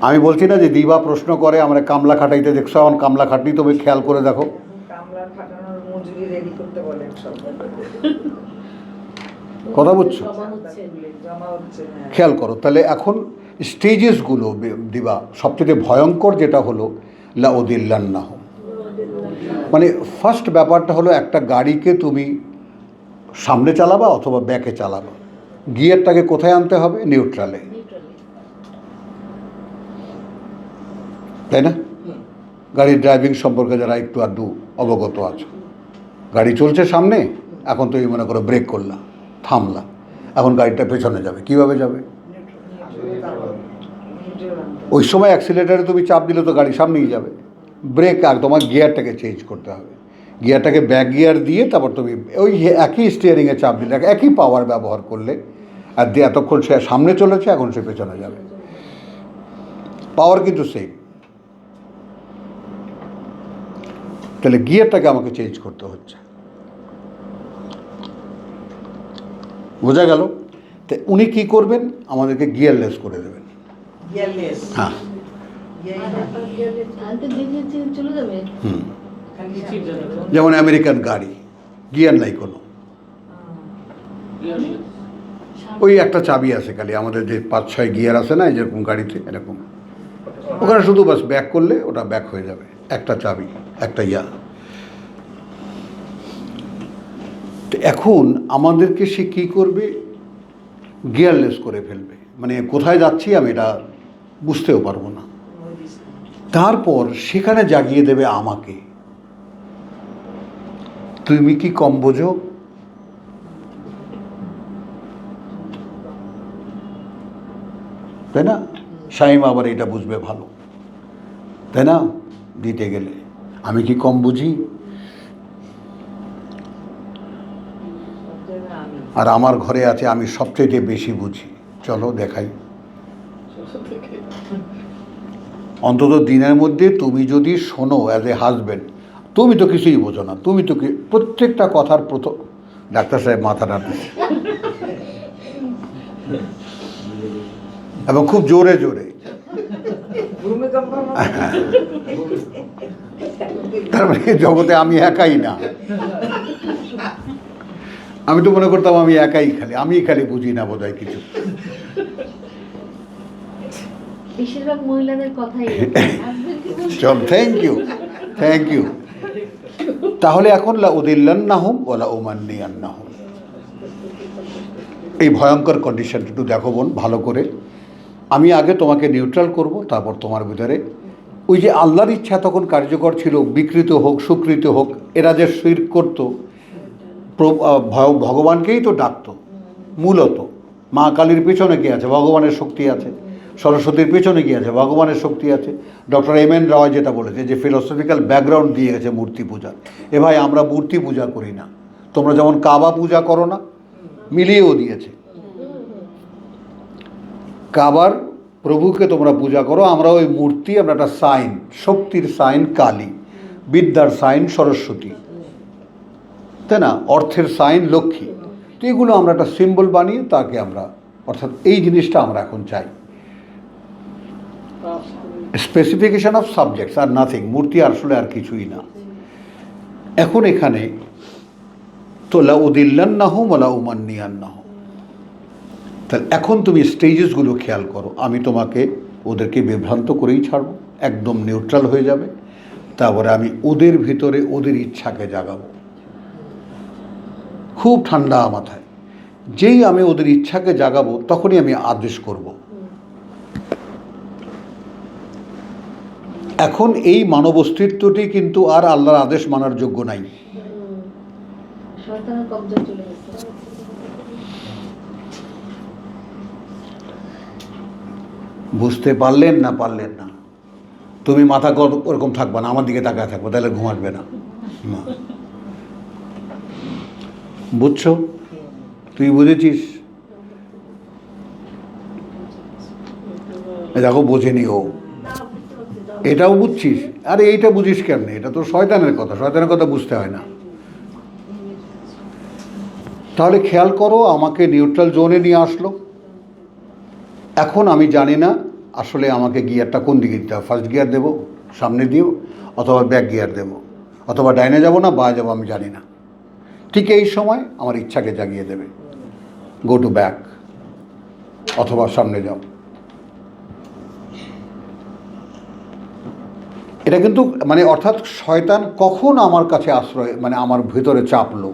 আমি বলছি না যে দিবা প্রশ্ন করে আমরা কামলা খাটাইতে, দেখছো এখন কামলা খাটনি, তুমি খেয়াল করে দেখো। কথা বুঝছো? খেয়াল করো। তাহলে এখন স্টেজেসগুলো দিবা, সবথেকে ভয়ঙ্কর যেটা হলো লাউদিল্লান্নাহ। মানে ফার্স্ট ব্যাপারটা হলো, একটা গাড়িকে তুমি সামনে চালাবা অথবা ব্যাকে চালাবা, গিয়ারটাকে কোথায় আনতে হবে? নিউট্রালে, তাই না? গাড়ির ড্রাইভিং সম্পর্কে যারা একটু আধটু অবগত আছো, গাড়ি চলছে সামনে, এখন তুমি মনে করো ব্রেক করলা, থামলা, এখন গাড়িটা পেছনে যাবে, কিভাবে যাবে? ওই সময় অ্যাক্সিলেটারে তুমি চাপ দিলে তো গাড়ি সামনেই যাবে। ব্রেক আর তোমার গিয়ারটাকে চেঞ্জ করতে হবে, গিয়ারটাকে ব্যাক গিয়ার দিয়ে তারপর তুমি ওই একই স্টিয়ারিংয়ে চাপ দিলে, একই পাওয়ার ব্যবহার করলে, আর দিয়ে এতক্ষণ সে সামনে চলেছে, এখন সে পেছনে যাবে, পাওয়ার কিন্তু সেম। তাহলে গিয়ারটাকে আমাকে চেঞ্জ করতে হচ্ছে। বোঝা গেল? তো উনি কি করবেন? আমাদেরকে গিয়ারলেস করে দেবেন। গিয়ারলেস হ্যাঁ, চলে যাবে। হুম। যেমন আমেরিকান গাড়ি, গিয়ার নাই কোনো, ওই একটা চাবি আছে খালি। আমাদের যে 5-6 গিয়ার আছে না, যেরকম গাড়িতে, এরকম ওখানে শুধু বাস ব্যাক করলে ওটা ব্যাক হয়ে যাবে, একটা চাবি, একটা ইয়া। তো এখন আমাদেরকে সে কী করবে? গিয়ারলেস করে ফেলবে, মানে কোথায় যাচ্ছি আমি এটা বুঝতেও পারবো না। তারপর সেখানে জাগিয়ে দেবে আমাকে। তুমি কি কম বোঝো? তাই না? শাইমা আবার এটা বুঝবে ভালো, তাই না? দিতে গেলে আমি কি কম বুঝি? আর আমার ঘরে আছে আমি সবচেয়ে বেশি বুঝি। চলো দেখাই। অন্তত দিনের মধ্যে তুমি যদি শোনো অ্যাজ এ হাজব্যান্ড, তুমি তো কিছুই বোঝো না, তুমি তো প্রত্যেকটা কথার প্রথম, ডাক্তার সাহেব মাথা নাড়ছে এবং খুব জোরে জোরে। তার মানে জগতে আমি একাই না। আমি তো মনে করতাম আমি একাই, আমি খালি বুঝি না বোধহয় কিছু। বেশিরভাগ মহিলাদের কথাই চল, থ্যাংক ইউ, থ্যাংক ইউ। তাহলে এখন লা উদিল্লান্নাহুম ওয়ালা উমান্নিয়ান্নাহুম, এই ভয়ঙ্কর কন্ডিশনটা একটু দেখো বোন ভালো করে। আমি আগে তোমাকে নিউট্রাল করব, তারপর তোমার ভিতরে ওই যে আল্লাহর ইচ্ছা তখন কার্যকর ছিল, বিকৃত হোক সুকৃত হোক, এরা যে শিরক করত, ভগবানকেই তো ডাকতো মূলত। মা কালীর পেছনে কি আছে? ভগবানের শক্তি আছে। সরস্বতীর পেছনে কি আছে? ভগবানের শক্তি আছে। Doctor MN. রয় যেটা বলেছে, যে ফিলোসফিক্যাল ব্যাকগ্রাউন্ড দিয়ে গেছে মূর্তি পূজা। এ ভাই, আমরা মূর্তি পূজা করি না। তোমরা যেমন কাবা পূজা করো না, মিলিয়েও দিয়েছে। কাবার প্রভুকে তোমরা পূজা করো, আমরা ওই মূর্তি, আমরা একটা সাইন, শক্তির সাইন কালী, বিদ্যার সাইন সরস্বতী, তাই না? অর্থের সাইন লক্ষ্মী। তো এগুলো আমরা একটা সিম্বল বানিয়ে তাকে আমরা, অর্থাৎ এই জিনিসটা আমরা এখন চাই। স্পেসিফিকেশন অফ সাবজেক্টস আর নাথিং। মূর্তি আসলে আর কিছুই না। এখন এখানে তো লা উদিল্লান্নাহুম ওয়ালা উমান্নিয়ান্নাহুম। তাহলে এখন তুমি স্টেজেসগুলো খেয়াল করো। আমি তোমাকে ওদেরকে বিভ্রান্ত করেই ছাড়বো, একদম নিউট্রাল হয়ে যাবে। তারপরে আমি ওদের ভিতরে ওদের ইচ্ছাকে জাগাবো খুব ঠান্ডা মাথায়। যেই আমি ওদের ইচ্ছাকে জাগাবো তখনই আমি আদেশ করব। এখন এই মানব অস্তিত্বটি কিন্তু আর আল্লাহর আদেশ মানার যোগ্য নাই। শয়তানের কবজা চলে গেছে। বুঝতে পারলেন না? পারলেন না? তুমি মাথা ওরকম থাকবা না, আমার দিকে তাকায় থাকবো, তাহলে ঘুম আসবে না। বুঝছো? তুই বুঝেছিস? দেখো বোঝেনি ও, এটাও বুঝছিস? আরে এইটা বুঝিস কেমনে? এটা তো শয়তানের কথা, শয়তানের কথা বুঝতে হয় না। তাহলে খেয়াল করো, আমাকে নিউট্রাল জোনে নিয়ে আসলো। এখন আমি জানি না আসলে আমাকে গিয়ারটা কোন দিকে দিতে হবে। ফার্স্ট গিয়ার দেবো, সামনে দিও, অথবা ব্যাক গিয়ার দেবো, অথবা ডাইনে যাবো না বাঁ যাবো, আমি জানি না। ঠিক এই সময় আমার ইচ্ছাকে জাগিয়ে দেবে, গো টু ব্যাক, অথবা সামনে যাও। এটা কিন্তু মানে অর্থাৎ শয়তান কখন আমার কাছে আশ্রয়, মানে আমার ভিতরে চাপলো,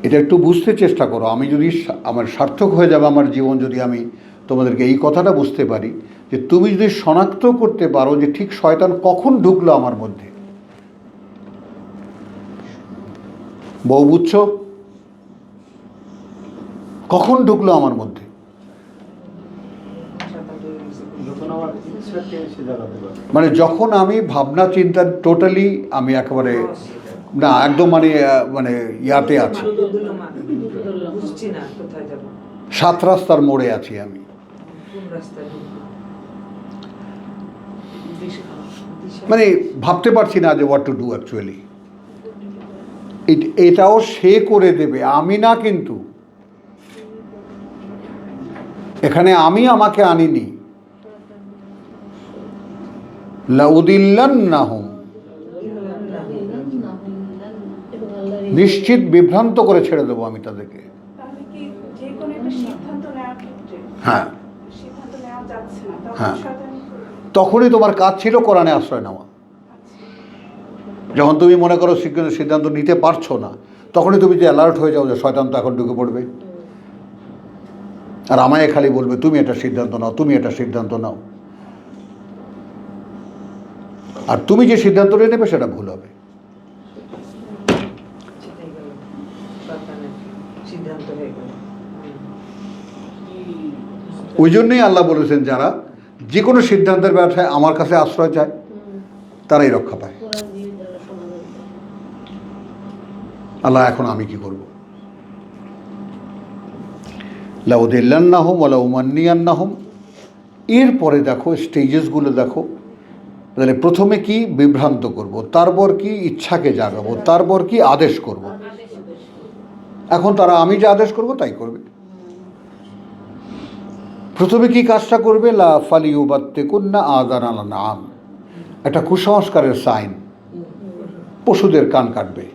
এটা একটু বুঝতে চেষ্টা করো। আমি যদি আমার সার্থক হয়ে যাবে আমার জীবন, যদি আমি তোমাদেরকে এই কথাটা বুঝতে পারি, যে তুমি যদি শনাক্ত করতে পারো যে ঠিক শয়তান কখন ঢুকলো আমার মধ্যে। বউ, বুঝছো? কখন ঢুকলো আমার মধ্যে? মানে যখন আমি ভাবনা চিন্তা টোটালি আমি একেবারে না, একদম মানে মানে ইয়াতে আছি, 7 রাস্তার মোড়ে আছি আমি। মানে ভাবতে পারছি না যে হোয়াট টু ডু অ্যাকচুয়ালি। এটাও সে করে দেবে, আমি না। কিন্তু এখানে আমি আমাকে আনিনি। লাউদিল্লান্নাহুম, এবং আল্লাহর এই নিশ্চিত বিভ্রান্ত করে ছেড়ে দেবো আমি তাদেরকে। তাহলে কি যে কোনো একটা সিদ্ধান্ত নেওয়ার ক্ষেত্রে হ্যাঁ, সিদ্ধান্ত নেওয়া যাচ্ছে না, তখন হ্যাঁ। শয়তানি তখনই তোমার কাজ ছিল কোরআনে আশ্রয় নেওয়া। যখন তুমি মনে করো সিদ্ধান্ত নিতে পারছো না, তখনই তুমি যে অ্যালার্ট হয়ে যাও যে শয়তান তো এখন ঢুকে পড়বে, আর আমায় খালি বলবে তুমি এটা সিদ্ধান্ত নাও, তুমি এটা সিদ্ধান্ত নাও। আর তুমি যে সিদ্ধান্ত নিয়ে নেবে সেটা ভুল হবে। সেটাই গেল সরকারের সিদ্ধান্ত হয়ে গেল। ওই জন্যই আল্লাহ বলেছেন যারা যে কোনো সিদ্ধান্তের ব্যবসায় আমার কাছে আশ্রয় চায় তারাই রক্ষা পায়। কোরআন দিয়ে তারা সমাধান করে। আল্লাহ এখন আমি কি করব? লাউদিল্লান্নাহুম ওয়া লাউমান্নিয়ান্নাহুম। এরপরে দেখো স্টেজেসগুলো দেখো। তাহলে প্রথমে কি বিভ্রান্ত করব, তারপর কি ইচ্ছাকে জাগাবো, তারপর কি আদেশ করব। এখন তারা আমি যে আদেশ করব তাই করবে। প্রথমে কি কাজটা করবে? লা ফালিউবাত্তিকুন্না আযানাল আনআম, একটা কুসংস্কারের সাইন। পশুদের কান কাটবে,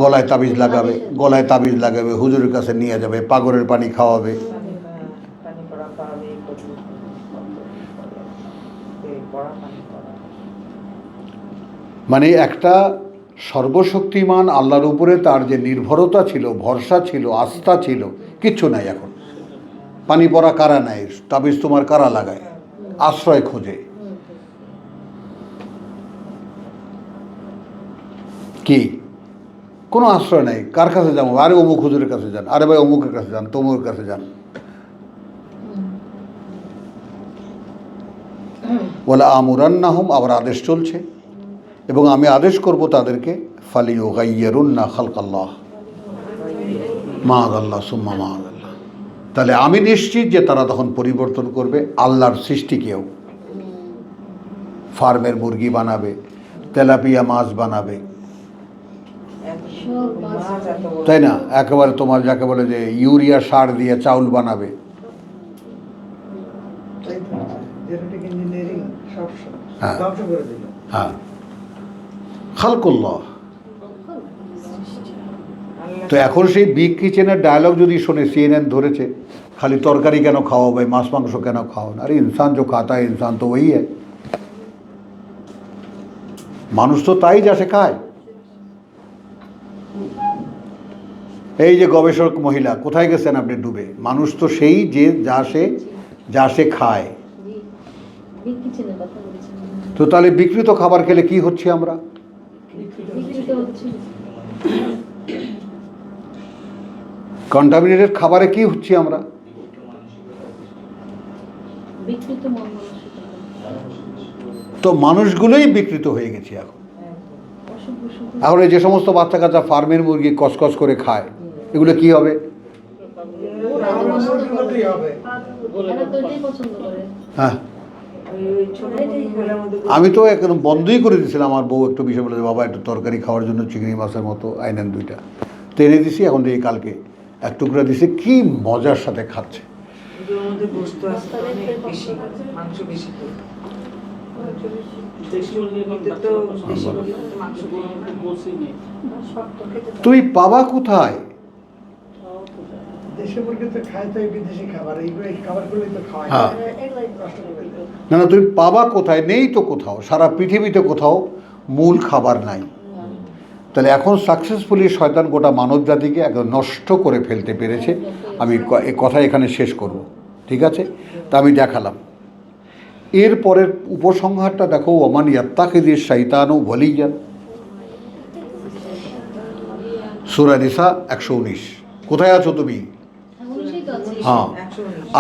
গলায় তাবিজ লাগাবে, হুজুরের কাছে নিয়ে যাবে, পাগরের পানি খাওয়াবে। পানি পড়া পাবে, পড়া পানি পড়া। মানে একটা সর্বশক্তিমান আল্লাহর উপরে তার যে নির্ভরতা ছিল, ভরসা ছিল, আস্থা ছিল, কিচ্ছু নাই এখন। পানি পড়া কারা নেয়, তাবিজ তোমার কারা লাগায়, আশ্রয় খোঁজে। কি কোনো আশ্রয় নাই, কার কাছে যাবো? আরে অমুক হুজুরের কাছে যান, আরে ভাই অমুকের কাছে যান, তমুকের কাছে যান। ওয়ালা আমুরান্নাহুম, আবার আদেশ চলছে, এবং আমি আদেশ করব তাদেরকে ফালিয়ুগাইয়িরুন্না খালকাল্লাহ মাআযাল্লাহ সুম্মা মাআযাল্লাহ। তাহলে আমি নিশ্চিত যে তারা তখন পরিবর্তন করবে আল্লাহর সৃষ্টিকেও। ফার্মের মুরগি বানাবে, তেলাপিয়া মাছ বানাবে, তাই না? একেবারে তোমার যাকে বলে যে ইউরিয়া সার দিয়ে চাউল বানাবে। তাই তো জেনেটিক ইঞ্জিনিয়ারিং সব হ্যাঁ। ধ্বংস করে দিল। হ্যাঁ, খালকুল্লাহ। তো এখন সেই বিগ কিচেনের ডায়লগ যদি শোনে, CNN ধরেছে, খালি তরকারি কেন খাওয়াবে, মাছ মাংস কেন খাও না? আরে ইনসান जो खाता है इंसान तो वही है। মানুষ তো তাই যা সে খায়। এই যে গবেষক মহিলা, কোথায় গেছেন আপনি ডুবে? মানুষ তো সেই যে যা সে খায়। কিচেনের কথা বলেছেন। তো তাহলে বিকৃত খাবার খেলে কি হচ্ছে আমরা? বিকৃত হচ্ছে। কন্টামিনেটেড খাবারে কি হচ্ছে আমরা? বিকৃত মন মানসিকতা, তো মানুষগুলোই বিকৃত হয়ে গেছে এখন। অশুভ শুভ। এখন এই যে সমস্ত বাচ্চা কাচ্চা ফার্মের মুরগি কসকস করে খায়, এগুলো কি হবে? মুরগির মতোই হবে। এরা তো এটাই পছন্দ করে। হ্যাঁ, ওই ছোট মুরগিগুলোর মধ্যে আমি তো একদম বন্ধই করে দিয়েছিলাম। আমার বউ একটু বিষয় বলে, বাবা একটু তরকারি খাওয়ার জন্য চিংড়ি মাছের মতো আইনেন 2টা, তো এনে দিছি। এখন এই কালকে এক টুকরা দিছে, কি মজার সাথে খাচ্ছে। ওগুলোর মধ্যে গোস্ত আছে তো অনেক বেশি, মাংস বেশি তো। দেশি মুরগির মধ্যে তো দেশি মুরগির মধ্যে মাংস বেশি নেই। তুই পাবা কোথায়? দেশি মুরগি তো খায়, তাই বিদেশি খাবার, এইগুলো এই খাবারগুলোই তো খাওয়ায়। হ্যাঁ। এগুলাই নষ্ট করে দেয়। না না, তুমি পাবা কোথায়? নেই তো কোথাও, সারা পৃথিবীতে কোথাও মূল খাবার নাই। তাহলে এখন সাকসেসফুলি শয়তান গোটা মানব জাতিকে একদম নষ্ট করে ফেলতে পেরেছে। আমি এই কথা এখানে শেষ করব, ঠিক আছে? তা আমি দেখালাম। এরপরের উপসংহারটা দেখো, ওমান ইয়াত্তাখিযিশ শাইতানু ওয়ালিয়্যান, সূরা নিসা 119। কোথায় আছো তুমি? হ্যাঁ।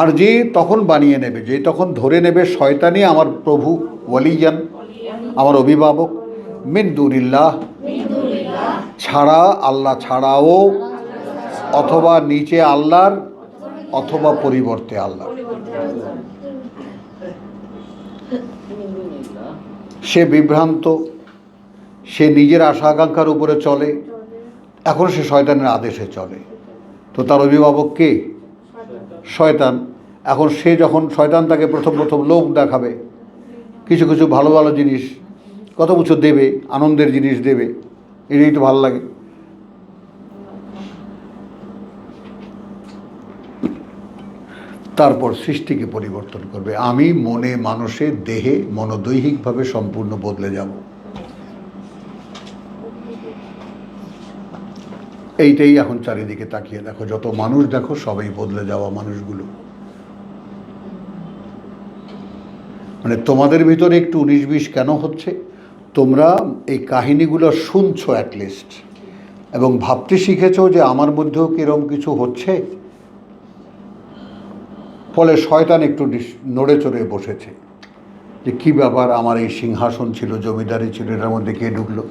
আর যে তখন বানিয়ে নেবে, যে তখন ধরে নেবে শয়তানি আমার প্রভু, ওয়ালিয়ান আমার অভিভাবক, মিন দুনিল্লাহ, ছাড়া, আল্লাহ ছাড়াও, অথবা নিচে আল্লাহর, অথবা পরিবর্তে আল্লাহ। সে বিভ্রান্ত, সে নিজের আশা আকাঙ্ক্ষার উপরে চলে, এখন সে শয়তানের আদেশে চলে। তো তার অভিভাবক কে? শয়তান। এখন সে যখন শয়তান তাকে প্রথম প্রথম লোভ দেখাবে, কিছু কিছু ভালো ভালো জিনিস, কত কিছু দেবে, আনন্দের জিনিস দেবে, এটাই তো ভালো লাগে। তারপর সৃষ্টিকে পরিবর্তন করবে। আমি মনে, মানুষে, দেহে, মনোদৈহিকভাবে সম্পূর্ণ বদলে যাব। এইটাই এখন চারিদিকে তাকিয়ে দেখো, যত মানুষ দেখো সবাই বদলে যাওয়া মানুষগুলো। মানে তোমাদের ভিতরে একটু 19-20 কেন হচ্ছে? তোমরা এই কাহিনীগুলো শুনছো অ্যাটলিস্ট, এবং ভাবতে শিখেছো যে আমার মধ্যেও কিরম কিছু হচ্ছে। ফলে শয়তান একটু নড়ে চড়ে বসেছে যে কী ব্যাপার, আমার এই সিংহাসন ছিল, জমিদারি ছিল, এটার মধ্যে কে ঢুকলো?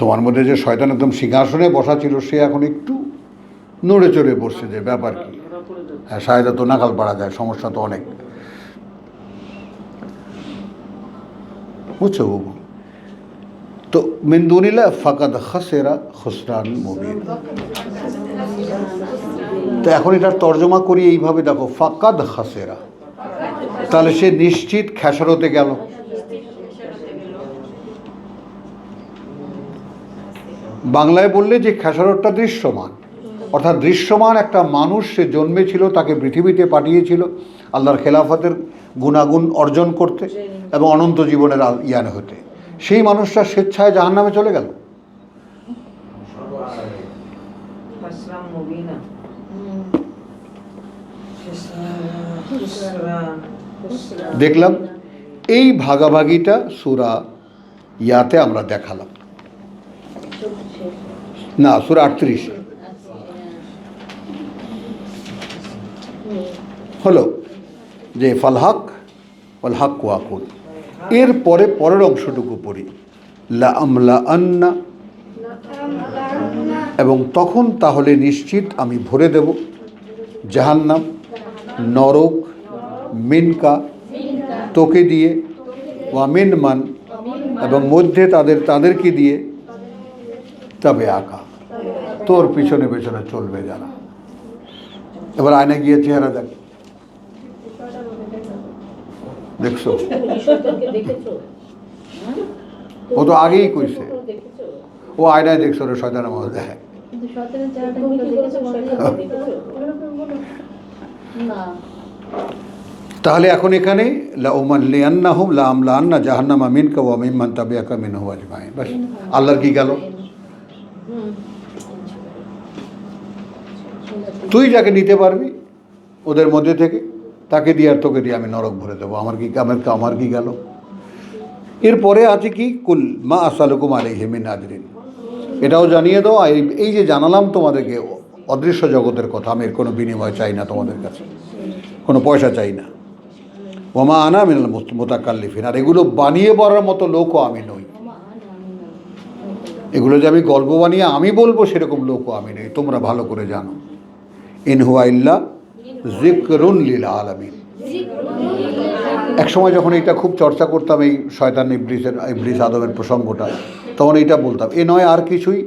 তোমার মধ্যে যে শয়তান একদম সিংহাসনে বসা ছিল, সে এখন একটু নড়ে চড়ে বসছে যে ব্যাপার কি। হ্যাঁ, সায়দা তো নাকাল পাড়া যায়, সমস্যা তো অনেক। বুঝছো বাবু? তো মিন দুনিল্লাহ ফাকাদ খাসিরা খুসরান মুবিন। তো এখন এটার তর্জমা করি এইভাবে, দেখো, ফাকাদ খাসিরা, তাহলে সে নিশ্চিত খেসারতে গেল। বাংলায় বললে যে খেসারতটা দৃশ্যমান, অর্থাৎ দৃশ্যমান একটা মানুষ, সে জন্মেছিল, তাকে পৃথিবীতে পাঠিয়েছিল আল্লাহর খেলাফতের গুণাগুণ অর্জন করতে এবং অনন্ত জীবনের ইয়ান হতে। সেই মানুষটা স্বেচ্ছায় জাহান্নামে চলে গেল। হাসরান মুবিনা। খুসরান। দেখলাম এই ভাগাভাগিটা সূরা ইয়াতে আমরা দেখালাম না, সূরা 38 হলো যে ফালহাক ওয়াল ওয়াকুল। এর পরের অংশটুকু পড়ি, লা আমলা আন্না, এবং তখন তাহলে নিশ্চিত আমি ভরে দেব জাহান্নাম, নরক, মিনকা, তোকে দিয়ে, ওয়া মিন মান, এবং মধ্যে তাদেরকে দিয়ে, তবে আঁকা, তোর পিছনে পেছনে চলবে যারা। এবার আয়না গিয়ে চেহারা দেখ, দেখছো? ও তো আগেই কইছে, ও আয়নায় দেখছো রে, শয়তানের মতো দেখে। তাহলে এখন এখানে লাউমাল্লিয়ান্নাহুম লাআমলাআন্না জাহান্নামা মিনকা ওয়া মিম্মান তাবিআকা মিনহুম আজমাইন। বাস, আল্লাহর কি গেল? তুই যাকে নিতে পারবি ওদের মধ্যে থেকে, তাকে দিয়ে আর তোকে দিয়ে আমি নরক ভরে দেবো। আমার কি গেল? এরপরে আছে কি, কুল মা আসআলুকুম আলাইহি মিন আজরিন। এটাও জানিয়ে দাও, এই যে জানালাম তোমাদেরকে অদৃশ্য জগতের কথা, আমি এর কোনো বিনিময় চাই না তোমাদের কাছে, কোনো পয়সা চাই না। ওমা আনা মিনাল মুতাকাল্লিফিন। আর এগুলো বানিয়ে বলার মতো লোকও আমি নই। এগুলো যে আমি গল্প বানিয়ে আমি বলবো সেরকম লোকও আমি নই, তোমরা ভালো করে জানো। ইন হুয়া ইল্লা যিকরুন লিল আলামিন। এক সময় যখন এটা খুব চর্চা করতাম, এই শয়তান ইবলিস আদমের প্রসঙ্গটা, তখন এইটা বলতাম, এ নয় আর কিছুই,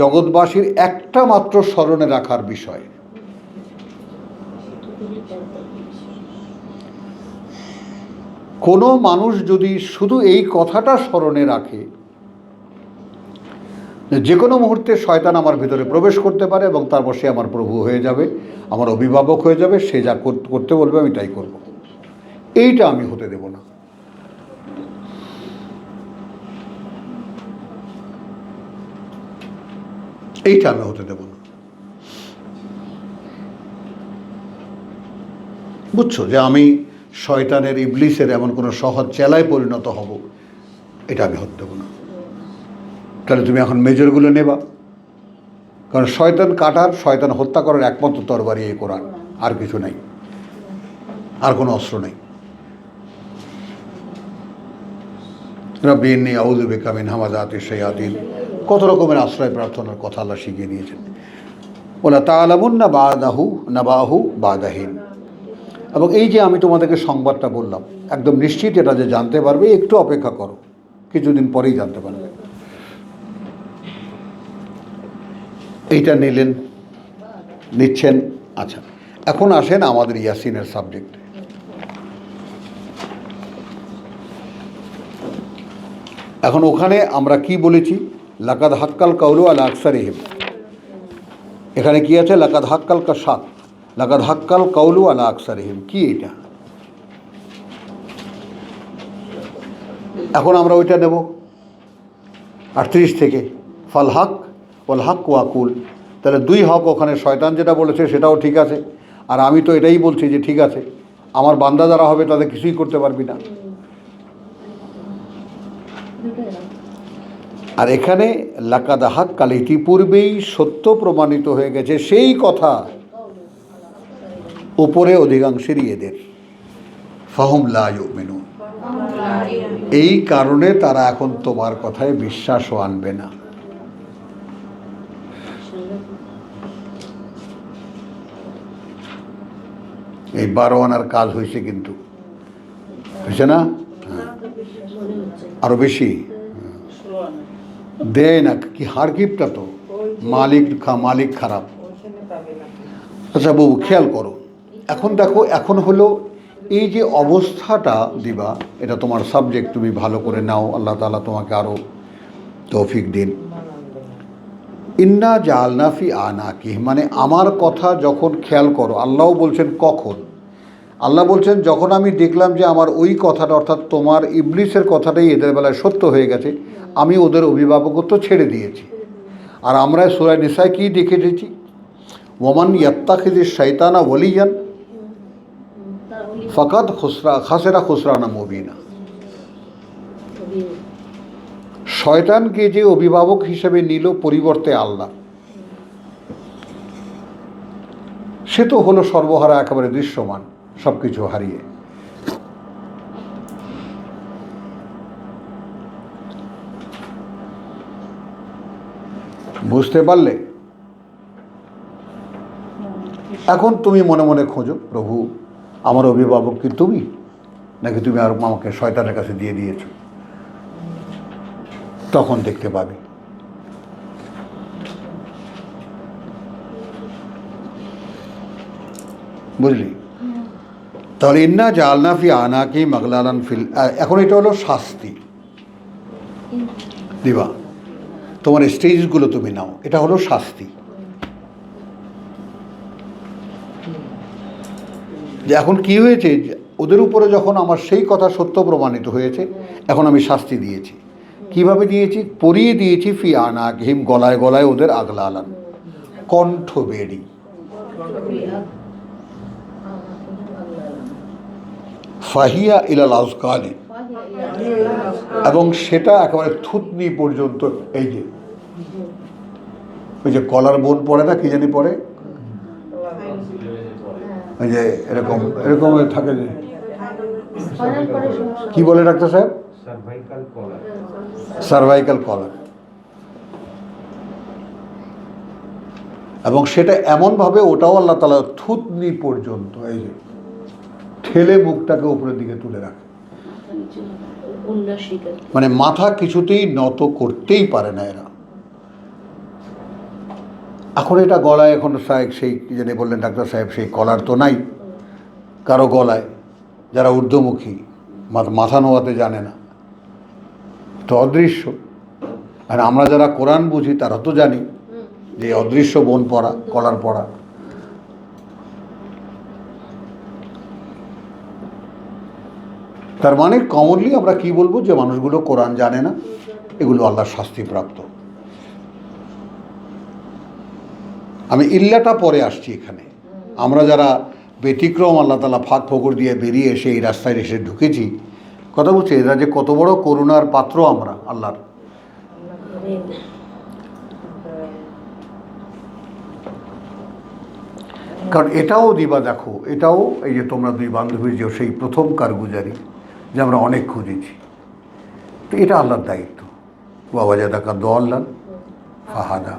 জগৎবাসীর একটা মাত্র স্মরণে রাখার বিষয়। কোনো মানুষ যদি শুধু এই কথাটা স্মরণে রাখে, যে কোনো মুহূর্তে শয়তান আমার ভিতরে প্রবেশ করতে পারে এবং তারপর সে আমার প্রভু হয়ে যাবে, আমার অভিভাবক হয়ে যাবে, সে যা করতে বলবে আমি তাই করব, এইটা আমি হতে দেব না। এইটা আমি হতে দেব না। বুঝছো যে আমি শয়তানের ইবলিসের এমন কোনো সহজ চেলায় পরিণত হব, এটা আমি হতে দেব না। তাহলে তুমি এখন মেজরগুলো নেবা, কারণ শয়তান কাটার, শয়তান হত্যা করার একমাত্র তরবারি এই কোরআন, আর কিছু নেই, আর কোনো অস্ত্র নেই। রব্বি ইন্নী আউযু বিকা মিন হামাযাতিশ শায়াতিন, কত রকমের আশ্রয় প্রার্থনার কথা আল্লাহ শিখিয়ে দিয়েছেন। ওয়ালা তা'লামুন্না বা'দাহু নাবাহু বা'দাহিন। এবং এই যে আমি তোমাদেরকে সংবাদটা বললাম, একদম নিশ্চিত এটা যে জানতে পারবে, একটু অপেক্ষা করো, কিছুদিন পরেই জানতে পারবে। এইটা নিচ্ছেন। আচ্ছা, এখন আসেন আমাদের ইয়াসিনের সাবজেক্টে। এখন ওখানে আমরা কি বলেছি? লাকাদ হাক্কাল কাউলু আলা আকসারিহিম। এখানে কি আছে? লাকাদ হাক্কাল কাসাত, লাকাদ হাক্কাল কাউলু আলা আকসারিহিম। কি এটা? এখন আমরা ওইটা নেব 38 থেকে, ফাল হক ওয়াল হক ওয়াকুল। তাহলে 2 হক, ওখানে শয়তান যেটা বলেছে সেটাও ঠিক আছে, আর আমি তো এটাই বলছি যে ঠিক আছে, আমার বান্দা যারা হবে তাদের কিছুই করতে পারবি না। আর এখানে লাকাদ হাক্কাল, ইতিপূর্বেই সত্য প্রমাণিত হয়ে গেছে সেই কথা উপরে অধিকাংশেরই এদের, ফাহুম লা ইউমিনুন। এই কারণে তারা এখন তোমার কথায় বিশ্বাসও আনবে না। এই 12 আনার কাজ হয়েছে, কিন্তু হয়েছে না? আরো বেশি দেয় না কি? হারকিপটা তো মালিক খারাপ। আচ্ছা বাবু, খেয়াল করো, এখন দেখো, এখন হলো এই যে অবস্থাটা দিবা, এটা তোমার সাবজেক্ট, তুমি ভালো করে নাও, আল্লাহ তাআলা তোমাকে আরো তৌফিক দিন। ইন্না জাআলনা ফি আনাকিহিম, মানে আমার কথা যখন, খেয়াল করো, আল্লাহও বলছেন কখন? আল্লাহ বলছেন যখন আমি দেখলাম যে আমার ওই কথাটা, অর্থাৎ তোমার ইবলিসের কথাটাই এদের বেলায় সত্য হয়ে গেছে, আমি ওদের অভিভাবকত্ব ছেড়ে দিয়েছি। আর আমরা সূরা নিসায় কি দেখেছি? ওয়ামান ইয়াত্তাখিযিশ শাইতানা ওয়ালিয়ান ফাকাদ খাসিরা খুসরানা মুবিনা। শয়তানকে যে অভিভাবক হিসেবে নিল পরিবর্তে আল্লাহ, সে তো হলো সর্বহারা, একেবারে দৃশ্যমান, সব কিছু হারিয়ে। বুঝতে পারলে? এখন তুমি মনে মনে খোঁজো, প্রভু আমার অভিভাবক কি তুমি, নাকি তুমি আর আমাকে শয়তানের কাছে দিয়ে দিয়েছো? তখন দেখতে পাবে। বুঝলি? তাহলে ইন্না জাআলনা ফি আনাকিহিম আগলালান ফিল, এখন এটা হলো শাস্তি দিবা, তোমার স্টেজগুলো তুমি নাও, এটা হলো শাস্তি। যে এখন কি হয়েছে, ওদের উপরে যখন আমার সেই কথা সত্য প্রমাণিত হয়েছে, এখন আমি শাস্তি দিয়েছি। কিভাবে দিয়েছি? পরিয়ে দিয়েছি ফি আনাকিহিম, গলায় গলায় ওদের আগলালান, কণ্ঠ বেড়ি। ফাহিয়া ইলাল আজকানি, এবং সেটা একেবারে থুতনি পর্যন্ত। এই যে ওই যে কলার বোন পড়ে না, কি জানি পড়ে, ওই যে এরকম এরকম থাকে, যে কি বলে ডাক্তার সাহেব? সার্ভাইকাল কলার। এবং সেটা এমনভাবে, ওটাও আল্লাহ তাআলা থুতনি পর্যন্ত, এই যে ঠেলে মুখটাকে উপরের দিকে তুলে রাখে, মানে মাথা কিছুতেই নত করতেই পারে না এরা। এখন এটা গলায়, এখন সাহেব সেই কি জানি বললেন ডাক্তার সাহেব, সেই কলার তো নাই কারো গলায়, যারা ঊর্ধ্বমুখী, মাথা নোয়াতে জানে না, তো অদৃশ্য। আর আমরা যারা কোরআন বুঝি তারা তো জানি যে অদৃশ্য বোন পড়া, কলার পড়া। তার মানে কমনলি আমরা কি বলবো, যে মানুষগুলো কোরআন জানে না, এগুলো আল্লাহর শাস্তিপ্রাপ্ত। আমি ইল্লাটা পরে আসছি এখানে। আমরা যারা ব্যতিক্রম, আল্লাহ তাআলা ফাঁক ফোকর দিয়ে বেরিয়ে এসে এই রাস্তায় এসে ঢুকেছি, কথা বলছি, এরা যে কত বড় করুণার পাত্র আমরা আল্লাহর। কারণ এটাও দিবা, দেখো এটাও, এই যে তোমরা 2 বান্ধবীর যে সেই প্রথম কারগুজারি, যে আমরা অনেক খুঁজেছি, তো এটা আল্লাহর দায়িত্ব। ওয়াওয়াজাদাকা দাল্লান ফাহাদা,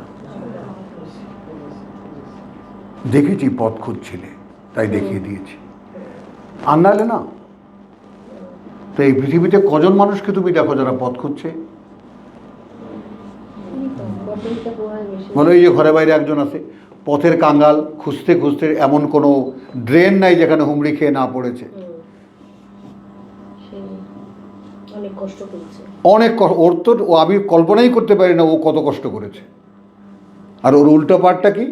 দেখেছি পথ খুঁজছিলে তাই দেখিয়ে দিয়েছি। আর নাহলে না। তো এই পৃথিবীতে কজন মানুষকে তুমি দেখো যারা পথ খুঁজছে? মনে হয় যে ঘরে বাইরে একজন আছে পথের কাঙ্গাল, খুঁজতে খুঁজতে এমন কোনো ড্রেন নাই যেখানে হুমড়ি খেয়ে না পড়েছে। অনেক কষ্ট করেছে। ওর তো আমি কল্পনাই করতে পারি না ও কত কষ্ট করেছে। আর ওর উল্টো পার্টটা কি?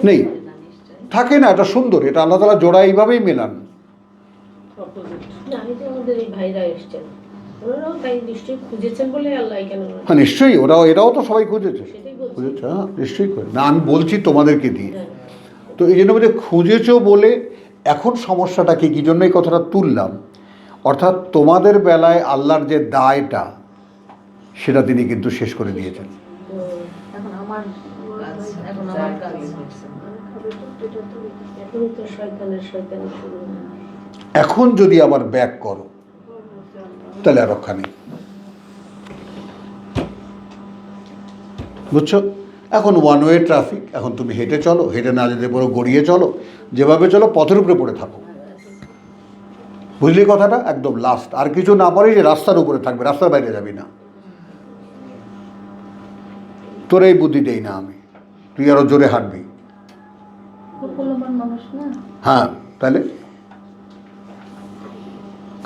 নেই, থাকে না। এটা সুন্দর, এটা আল্লাহ তাআলা জোড়া এইভাবেই মেলান। না, এই যে আমাদের এই ভাইরা এসছেন, ওনারাও তাই নিশ্চয়ই খুঁজেছেন বলে আল্লাহ কেন। হ্যাঁ নিশ্চয়ই, এরাও তো সবাই খুঁজেছে। সেটাই বলছি। খুঁজেছে, হ্যাঁ নিশ্চয়ই করে না, আমি বলছি তোমাদেরকে দিয়ে। হ্যাঁ। তো এই জন্য বলছে খুঁজেছো বলে। এখন সমস্যাটা কি, কী জন্য এই কথাটা তুললাম, অর্থাৎ তোমাদের বেলায় আল্লাহর যে দায়টা সেটা তিনি কিন্তু শেষ করে দিয়েছেন। এখন আমার কাজ, এখন আমার কাজ। এখনই তো শয়তানের শুরু। এখন যদি আবার ব্যাক করো তাহলে আর রক্ষা নেই, বুঝছো? এখন ওয়ান ওয়ে ট্রাফিক, এখন তুমি হেঁটে চলো, হেঁটে না যেতে পারো গড়িয়ে চলো, যেভাবে চলো পথের উপরে পড়ে থাকো। বুঝলি কথাটা? একদম লাস্ট। আর কিছু না পারে যে রাস্তার উপরে থাকবে, রাস্তার বাইরে যাবি না। তোর এই বুদ্ধি দেই না আমি, তুই আরো জোরে হাঁটবি। মানুষ না। হ্যাঁ তাহলে,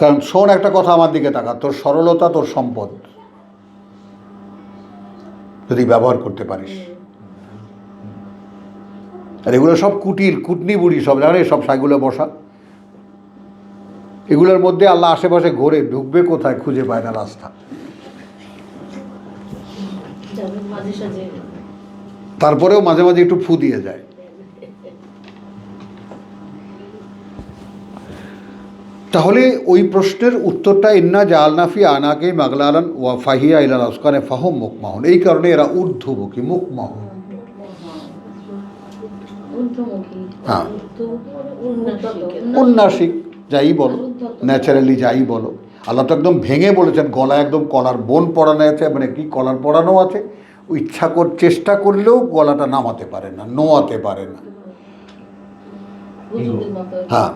কারণ শোন একটা কথা, আমার দিকে তাকা, তোর সরলতা তোর সম্পদ, যদি ব্যবহার করতে পারিস। আর এগুলো সব কুটনি বুড়ি সব জানে, সব সাইগুলো বসা। এগুলোর মধ্যে আল্লাহ আশেপাশে ঘোরে, ঢুকবে কোথায় খুঁজে পায় না রাস্তা। মাঝে সাঝে তারপরেও মাঝে মাঝে একটু ফু দিয়ে যায়। তাহলে ওই প্রশ্নের উত্তরটা ইন্না জালনাফি আনাকে মাগলালান ওয়া ফাহিয়া ইলাল আসকানে ফাহুম মুকমাহুন, এই কারণে এরা ঊর্ধ্বমুখী, মুকমাহুন। হ্যাঁ, উন্নাসিক যাই বলো, ন্যাচারালি যাই বলো। আল্লাহ তো একদম ভেঙে বলেছেন, গলায় একদম কলার বোন পড়ানো আছে, মানে কি কলার পড়ানো আছে, চেষ্টা করলেও গলাটা নামাতে পারে না, নোয়াতে পারে না। হ্যাঁ,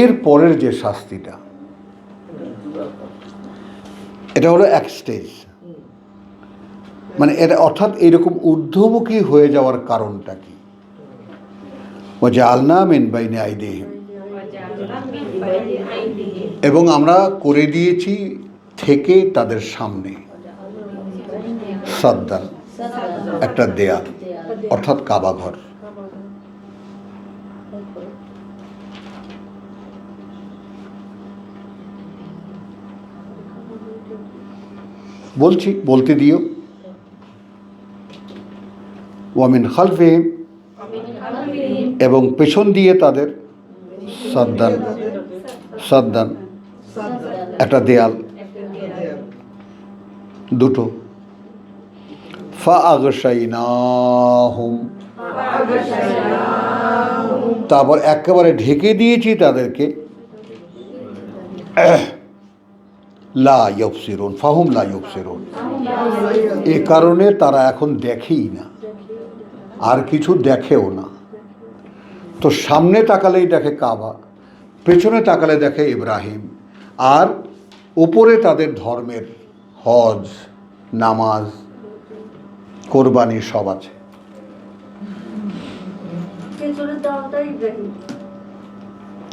এর পরের যে শাস্তিটা, এটা হলো এক স্টেজ। মানে এটা অর্থাৎ এইরকম ঊর্ধ্বমুখী হয়ে যাওয়ার কারণটা কি? ওয়াজআলনা মিন বাইনি আইদিহিম, এবং আমরা করে দিয়েছি থেকে তাদের সামনে সাদ্দান, একটা দেয়াল, অর্থাৎ কাবা ঘর। বলতে দিও। ওয়ামিন খালফিহিম, এবং পেছন দিয়ে তাদের সাদ্দান একটা দেয়াল, দুটো। ফাআগশাইনাহুম, তারপর একেবারে ঢেকে দিয়েছি তাদেরকে। লা ইউবসিরুন, ফাহুম লা ইউবসিরুন, এ কারণে তারা এখন দেখেই না, আর কিছু দেখেও না। তো সামনে তাকালেই দেখে কাবা, পেছনে তাকালে দেখে ইব্রাহিম, আর উপরে তাদের ধর্মের হজ, নামাজ, কোরবানি সব আছে। পেছনের দাওয়াটা ইব্রাহিম,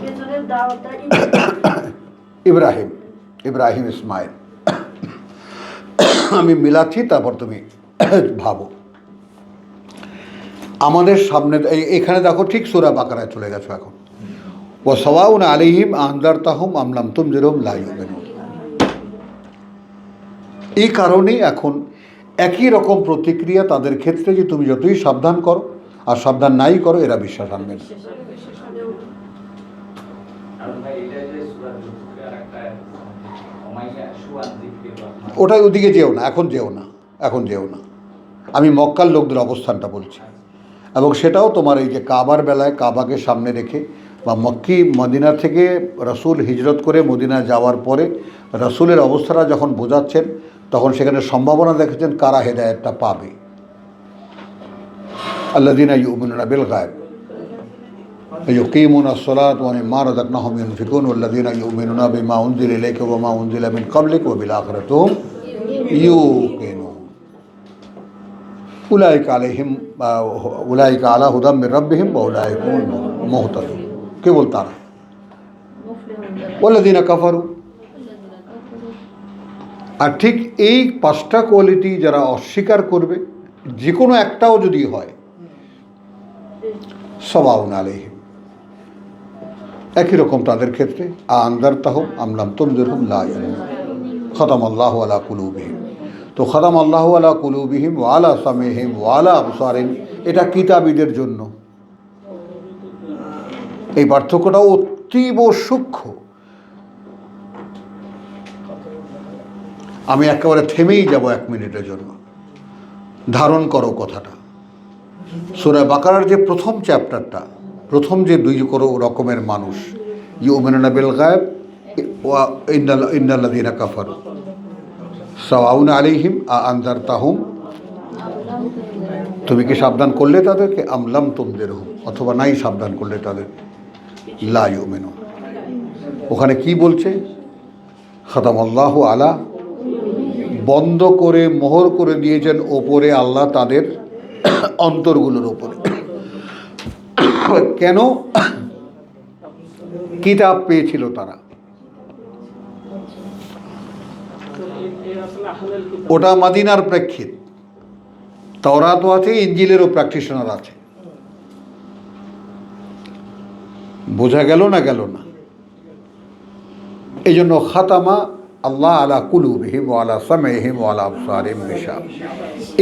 পেছনের দাওয়াটা ইব্রাহিম ইসমাইল। আমি মিলাচ্ছি, তারপর তুমি ভাবো। আমাদের সামনে এখানে দেখো, ঠিক সূরা বাকারায় চলে গেছো এখন। ওয়া সাওয়াউন আলাইহিম আনজারতাহুম আম লাম তুনজিরহুম লা ইউমিনুন। এই কারণে এখন একই রকম প্রতিক্রিয়া তাদের ক্ষেত্রে, যে তুমি যতই সাবধান করো আর সাবধান নাই করো, এরা বিশ্বাস আনবে না। ওটাই, ওদিকে যেও না, এখন যেও না। আমি মক্কার লোকদের অবস্থানটা বলছি, এবং সেটাও তোমার এই যে কাবার বেলায়, কাবাকে সামনে রেখে, বা মক্কি মদিনা থেকে রাসূল হিজরত করে মদিনা যাওয়ার পরে রাসূলের অবস্থাটা যখন বোঝাচ্ছেন, তখন সেখানে সম্ভাবনা দেখেছেন কারা হেদায়েতটা পাবে। আল্লাযীনা ইউমিনুনা বিল গায়ব يقيمون الصلاة ومما رزقناهم ينفقون والذين يؤمنون بما أنزل إليك وما أنزل من قبلك وبالآخرة هم يوقنون أولئك على هدى من ربهم وأولئك هم المهتدون কেবল তারা। والذين كفروا, আর ঠিক এই 5টা কোয়ালিটি যারা অস্বীকার করবে, যে কোনো একটাও যদি হয়, সাওয়াউন আলাইহিম, একই রকম তাদের ক্ষেত্রে, আনজারতাহুম আম লাম তুনজিরহুম লা ইউমিনুন, খাতামাল্লাহু আলা কুলুবিহিম। তো খাতামাল্লাহু আলা কুলুবিহিম ওয়া আলা সামিহিম ওয়া আলা আবসারিহিম, এটা কিতাবীদের জন্য। এই পার্থক্যটা অতীব সূক্ষ্ম। আমি একেবারে থেমেই যাব 1 মিনিটের জন্য, ধারণ করো কথাটা। সূরা বাকারার যে প্রথম চ্যাপ্টারটা, প্রথম যে 2 রকমের মানুষ, ইউমিনুনা বিল গায়ব ওয়া ইন্নাল্লাযীনা কাফারু সাওয়াউন আলাইহিম আনজারতাহুম, তুমি কি সাবধান করলে তাদেরকে, আম লাম তুনজিরহুম, অথবা নাই সাবধান করলে তাদেরকে, লা ইউমিনুন। ওখানে কি বলছে? খাতামাল্লাহু আলা, বন্ধ করে মোহর করে দিয়েছেন ওপরে আল্লাহ তাদের অন্তরগুলোর ওপরে। কেন? কিতাব পেয়েছিল তারা, ওটা মদিনার প্রেক্ষিত। তাওরাতও আছে, ইনজিলেরও প্র্যাকটিশনার আছে। বোঝা গেল না? গেল না? এই জন্য খাতামা আল্লাহ আলা কুলুবিহিম ওয়া আলা সামিহিম ওয়া আলা আবসারিহিম গিশাওয়া।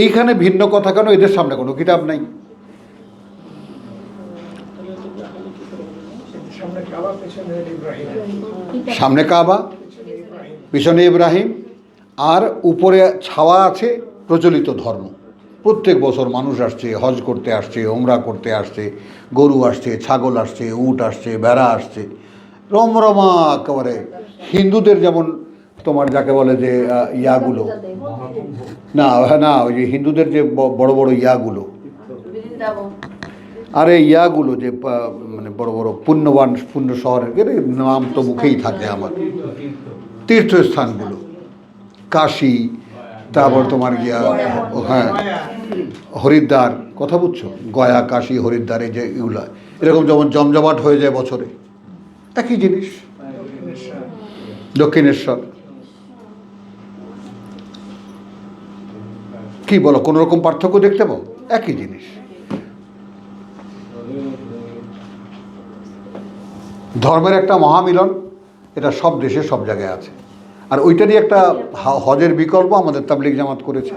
এইখানে ভিন্ন কথা কেন? এদের সামনে কোনো কিতাব নাই। সামনে কাবা, পিছনে ইব্রাহিম, আর উপরে ছাওয়া আছে প্রচলিত ধর্ম। প্রত্যেক বছর মানুষ আসছে, হজ করতে আসছে, ওমরা করতে আসছে, গরু আসছে, ছাগল আসছে, উট আসছে, ভেড়া আসছে, রমরমা একেবারে। হিন্দুদের যেমন তোমার যাকে বলে যে ইয়াগুলো, না না, ওই যে হিন্দুদের যে বড় বড় ইয়াগুলো, আরে ইয়াগুলো যে মানে বড় বড় পুণ্যবান পুণ্য শহরের নাম তো মুখেই থাকে আমার, তীর্থস্থানগুলো, কাশী, তারপর তোমার গিয়া, হ্যাঁ হরিদ্বার, কথা বুঝছো? গয়া, কাশী, হরিদ্বার, এই যে এগুলো এরকম যেমন জমজমাট হয়ে যায় বছরে, একই জিনিস। দক্ষিণেশ্বর, কি বলো, কোনো রকম পার্থক্য দেখতে পাও? একই জিনিস। ধর্মের একটা মহামিলন, এটা সব দেশে সব জায়গায় আছে। আর ওইটারই একটা হজের বিকল্প আমাদের তাবলিগ জামাত করেছে।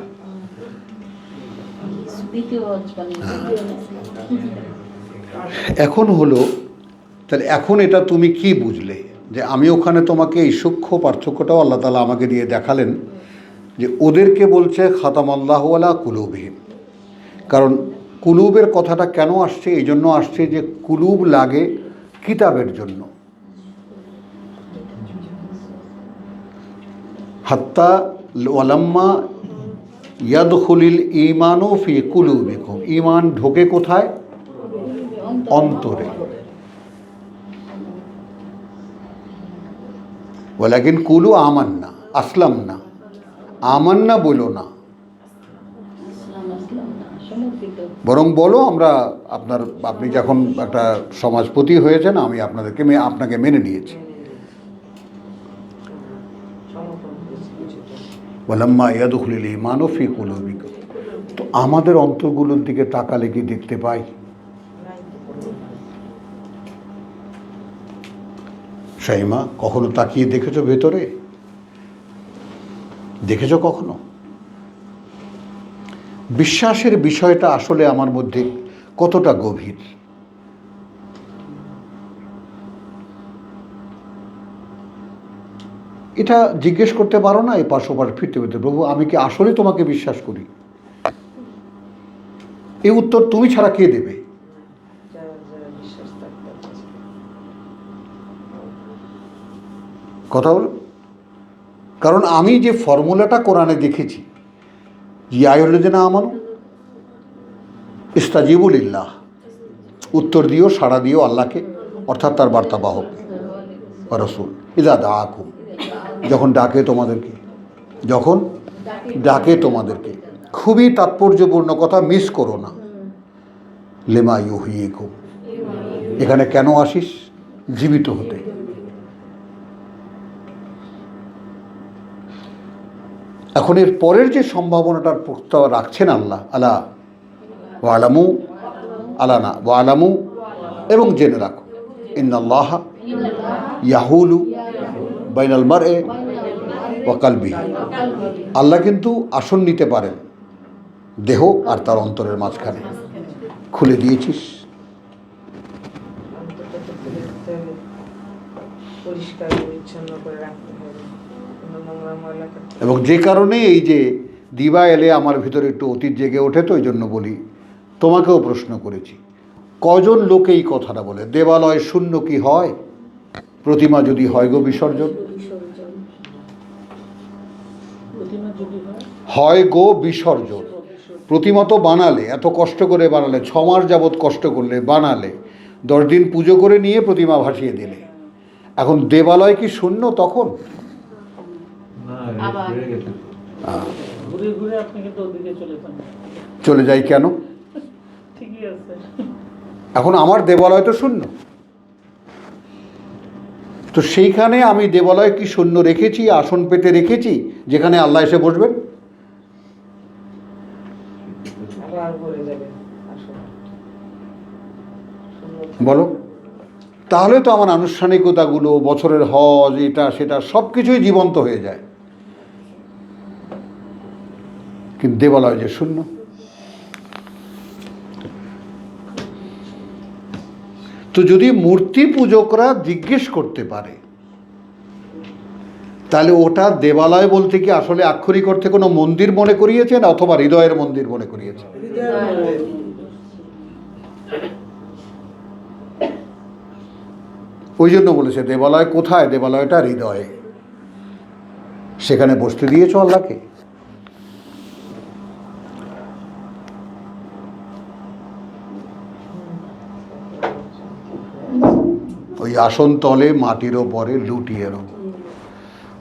এখন হলো, তাহলে এখন এটা তুমি কি বুঝলে? যে আমি ওখানে তোমাকে এই সূক্ষ্ম পার্থক্যটাও আল্লাহ তাআলা আমাকে দিয়ে দেখালেন, যে ওদেরকে বলছে খাতামাল্লাহু আলা কুলুবিহিম। কারণ কুলুবের কথাটা কেন আসছে? এই জন্য আসছে যে কুলুব লাগে কিতাবের জন্য। হাত্তা ওয়ালাম্মা ইয়াদখুলিল ঈমানু ফি কুলুবিকুম, ঈমান ঢোকে কোথায়? অন্তরে। ওয়ালাকিন কুলু আমান্না, আসলাম না, আমান্না বলো না, বরং বলো আমরা আপনি যখন একটা সমাজপতি হয়েছেন, আমি আপনাকে মেনে নিয়েছি। ওয়ালাম্মা ইয়াদখুলিল ঈমানু ফি কুলুবিকুম। তো আমাদের অন্তরগুলোর দিকে তাকালে কি দেখতে পাই? শাইমা, কখনো তাকিয়ে দেখেছো ভেতরে? দেখেছো কখনো? বিশ্বাসের বিষয়টা আসলে আমার মধ্যে কতটা গভীর। এটা জিজ্ঞেস করতে পারো না এই পাশ ওপাশ ফিরতে ফিরতে, প্রভু আমি কি আসলে তোমাকে বিশ্বাস করি? এই উত্তর তুমি ছাড়া কে দেবে? কথা বলো। কারণ আমি যে ফর্মুলাটা কোরআনে দেখেছি, ইয়া আইয়ুহাল্লাযীনা আমানু ইস্তাজিবু লিল্লাহ, উত্তর দিও, সাড়া দিও আল্লাহকে, অর্থাৎ তার বার্তাবাহক বা রাসূল, ইযা দাআকুম, যখন ডাকে তোমাদেরকে, যখন ডাকে তোমাদেরকে। খুবই তাৎপর্যপূর্ণ কথা, মিস করো না। লিমা ইউহয়িকুম, এখানে কেন আসিস? জীবিত হতে। এখন এর পরের যে সম্ভাবনাটার প্রস্তাব রাখছেন আল্লাহ, আলা ওয়ালামু, আলা না ওয়ালামু, এবং জেনে রাখো, ইন্নাল্লাহা ইয়াহুলু বাইনাল মারই ওয়া কলবিহি, আল্লাহ কিন্তু আসন নিতে পারেন দেহ আর তার অন্তরের মাঝখানে। খুলে দিয়েছিস। অন্ততটা দেখতে হবে, পরিষ্কার পরিচ্ছন্ন করে রাখতে হবে, কোনো নোংরা ময়লা থাকতে এবং যে কারণে এই যে দিবা এলে আমার ভিতরে একটু অতীত জেগে ওঠে, তো ওই জন্য বলি, তোমাকেও প্রশ্ন করেছি, কজন লোকে এই কথাটা বলে, দেবালয় শূন্য কি হয়? প্রতিমা যদি হয় গো বিসর্জন, হয় গো বিসর্জন। প্রতিমা তো বানালে, এত কষ্ট করে বানালে, 6 মাস যাবৎ কষ্ট করলে বানালে, 10 দিন পুজো করে নিয়ে প্রতিমা ভাসিয়ে দিলে, এখন দেবালয় কি শূন্য তখন? আবার ঘুরে ঘুরে আপনি কিন্তু ওদিকে চলে যান। চলে যাই কেন? ঠিকই আছে। এখন আমার দেবালয় তো শূন্য, তো সেইখানে আমি দেবালয় কি শূন্য রেখেছি, আসন পেতে রেখেছি যেখানে আল্লাহ এসে বসবেন? আবার ভরে যাবে আসলে। বলো, তাহলে তো আমার আনুষ্ঠানিকতাগুলো, বছরের হজ, এটা সেটা সব কিছুই জীবন্ত হয়ে যায়। কিন্তু দেবালয় যে শূন্য। তো যদি মূর্তি পূজকরা জিজ্ঞেস করতে পারে, তাহলে ওটা দেবালয় বলতে কি আসলে আক্ষরিক অর্থে কোনো মন্দির মনে করিয়েছেন, অথবা হৃদয়ের মন্দির মনে করিয়েছেন? ওই জন্য বলেছে দেবালয় কোথায়? দেবালয়টা হৃদয়ে। সেখানে বসতে দিয়েছ আল্লাহকে। ওই আসন তলে মাটির ওপরে লুটিয়ে রো,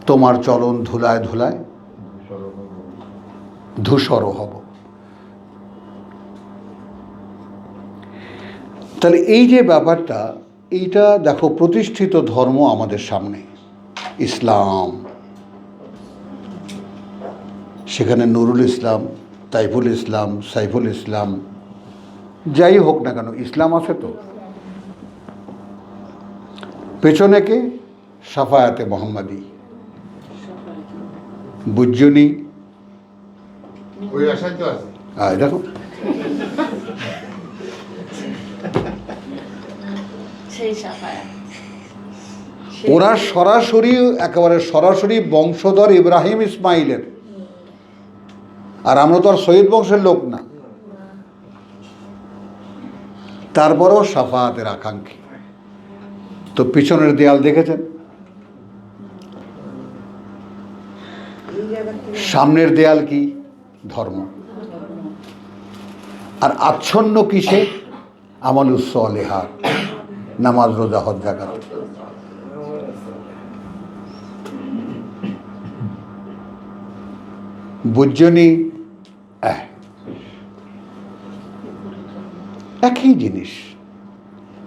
তোমার চলন ধুলায় ধুলায় ধূসর হব। তাহলে এই যে ব্যাপারটা, এইটা দেখো, প্রতিষ্ঠিত ধর্ম আমাদের সামনে ইসলাম, সেখানে নুরুল ইসলাম, তাইফুল ইসলাম, সাইফুল ইসলাম, যাই হোক না কেন, ইসলাম আছে তো। পেছনে কে? সাফায়াতে মোহাম্মদী, বুজ্জনি, ওই আশায় তো আছে। দেখো সেই সাফায়া ওরা সরাসরি, একেবারে সরাসরি বংশধর ইব্রাহিম ইসমাইলের, আর আমরা তো আর শহীদ বংশের লোক না। তারপরও সাফায়াতের আকাঙ্ক্ষী। তো পিছনের দেয়াল দেখেছেন, সামনের দেয়াল কি? ধর্ম। আর আচ্ছন্ন কিসে? আমালুস সালেহাত, নামাজ, রোজা, হজ, যাকাত। বুঝজনি একই জিনিস।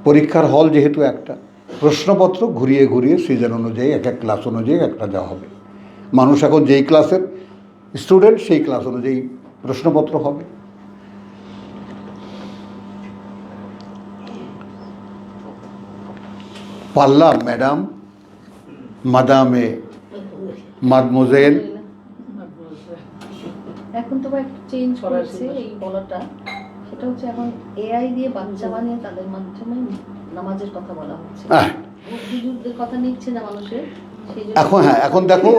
পরীক্ষার হল যেহেতু একটা, প্রশ্নপত্র ঘুরিয়ে ঘুরিয়ে সিজন অনুযায়ী, এক এক ক্লাস অনুযায়ী একটা দেওয়া হবে। মানুষ এখন যেই ক্লাসের স্টুডেন্ট, সেই ক্লাস অনুযায়ী প্রশ্নপত্র হবে। পারলাম ম্যাডাম, মাদামে, মাদমোজেল, এখন তো একটু চেঞ্জ করেছে এই বলাটা, সেটা হচ্ছে এখন এআই দিয়ে বাচ্চা বানিয়ে তাদের মাধ্যমে নামাজের কথা বলা হচ্ছে, হুজুরদের কথা নিচ্ছে না মানুষের। এখন এখন দেখো,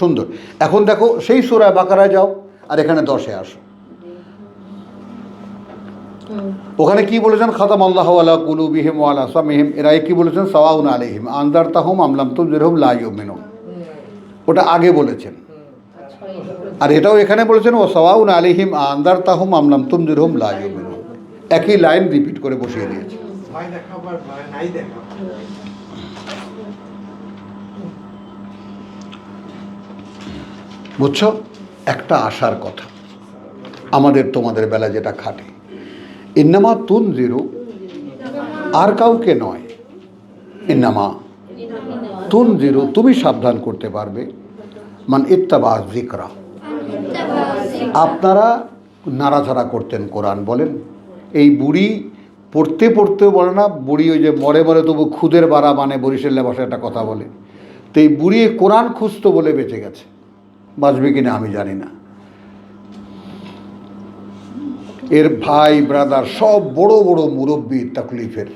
সুন্দর, এখন দেখো সেই সূরা বাকারায় যাও, আর এখানে 10-এ আসো। ওখানে কি বলেছেন? খাতামাল্লাহু আলা কুলুবিহিম ওয়া আলা সামিহিম, এরা কি বলেছেন? সাওয়াউন আলাইহিম আনজারতাহুম আম লাম তুনজিরহুম লা ইউমিনুন। ওটা আগে বলেছেন। আর এটাও এখানে বলেছেন ও সাওয়াউন আলাইহিম আনদারতাহুম আম লাম তুনজিরহুম লা ইউমিনুন। একই লাইন রিপিট করে বসিয়ে দিয়েছে। ভয় দেখাবার ভয় নাই দেখা। বুঝছো, একটা আশার কথা আমাদের তোমাদের বেলা যেটা খাটে, ইন্নামা তুনজিরু আর কাউকে নয়, ইন্নামা তুনজিরু তুমি সাবধান করতে পারবে মান ইত্তাবা যিকরা। আপনারা নাড়াচাড়া করতেন কোরআন, বলেন এই বুড়ি পড়তে পড়তেও বলে না, বুড়ি ওই যে মরে মরে তবু খুদের বাড়া মানে বরিশালে বসে একটা কথা বলে, তো এই বুড়ি কোরআন খুঁজতো বলে বেঁচে গেছে, বাঁচবে কিনা আমি জানি না। এর ভাই ব্রাদার সব বড় বড় মুরব্বী তাকলিফের,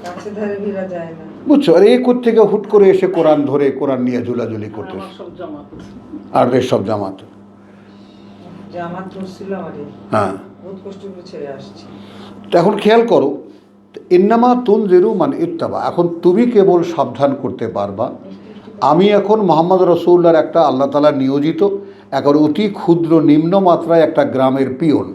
কাছে ধারে ভিড়া যায় না। বুঝছো, আর এই থেকে হুট করে এসে কোরআন ধরে কোরআন নিয়ে ঝুলাঝুলি করতেছে, আর রে সব জামাত। জামাত ধরছিল আমাদের, হ্যাঁ, বহুত কষ্ট করে ছেড়ে আসছি। তো এখন খেয়াল করো, ইন্নামা তুনজিরু মান ইত্তাবা, এখন তুমি কেবল সাবধান করতে পারবা। আমি এখন মোহাম্মদ রসুল্লাহর একটা আল্লাহ তাআলা নিয়োজিত এখন অতি ক্ষুদ্র নিম্ন মাত্রায় একটা গ্রামের পিয়ন,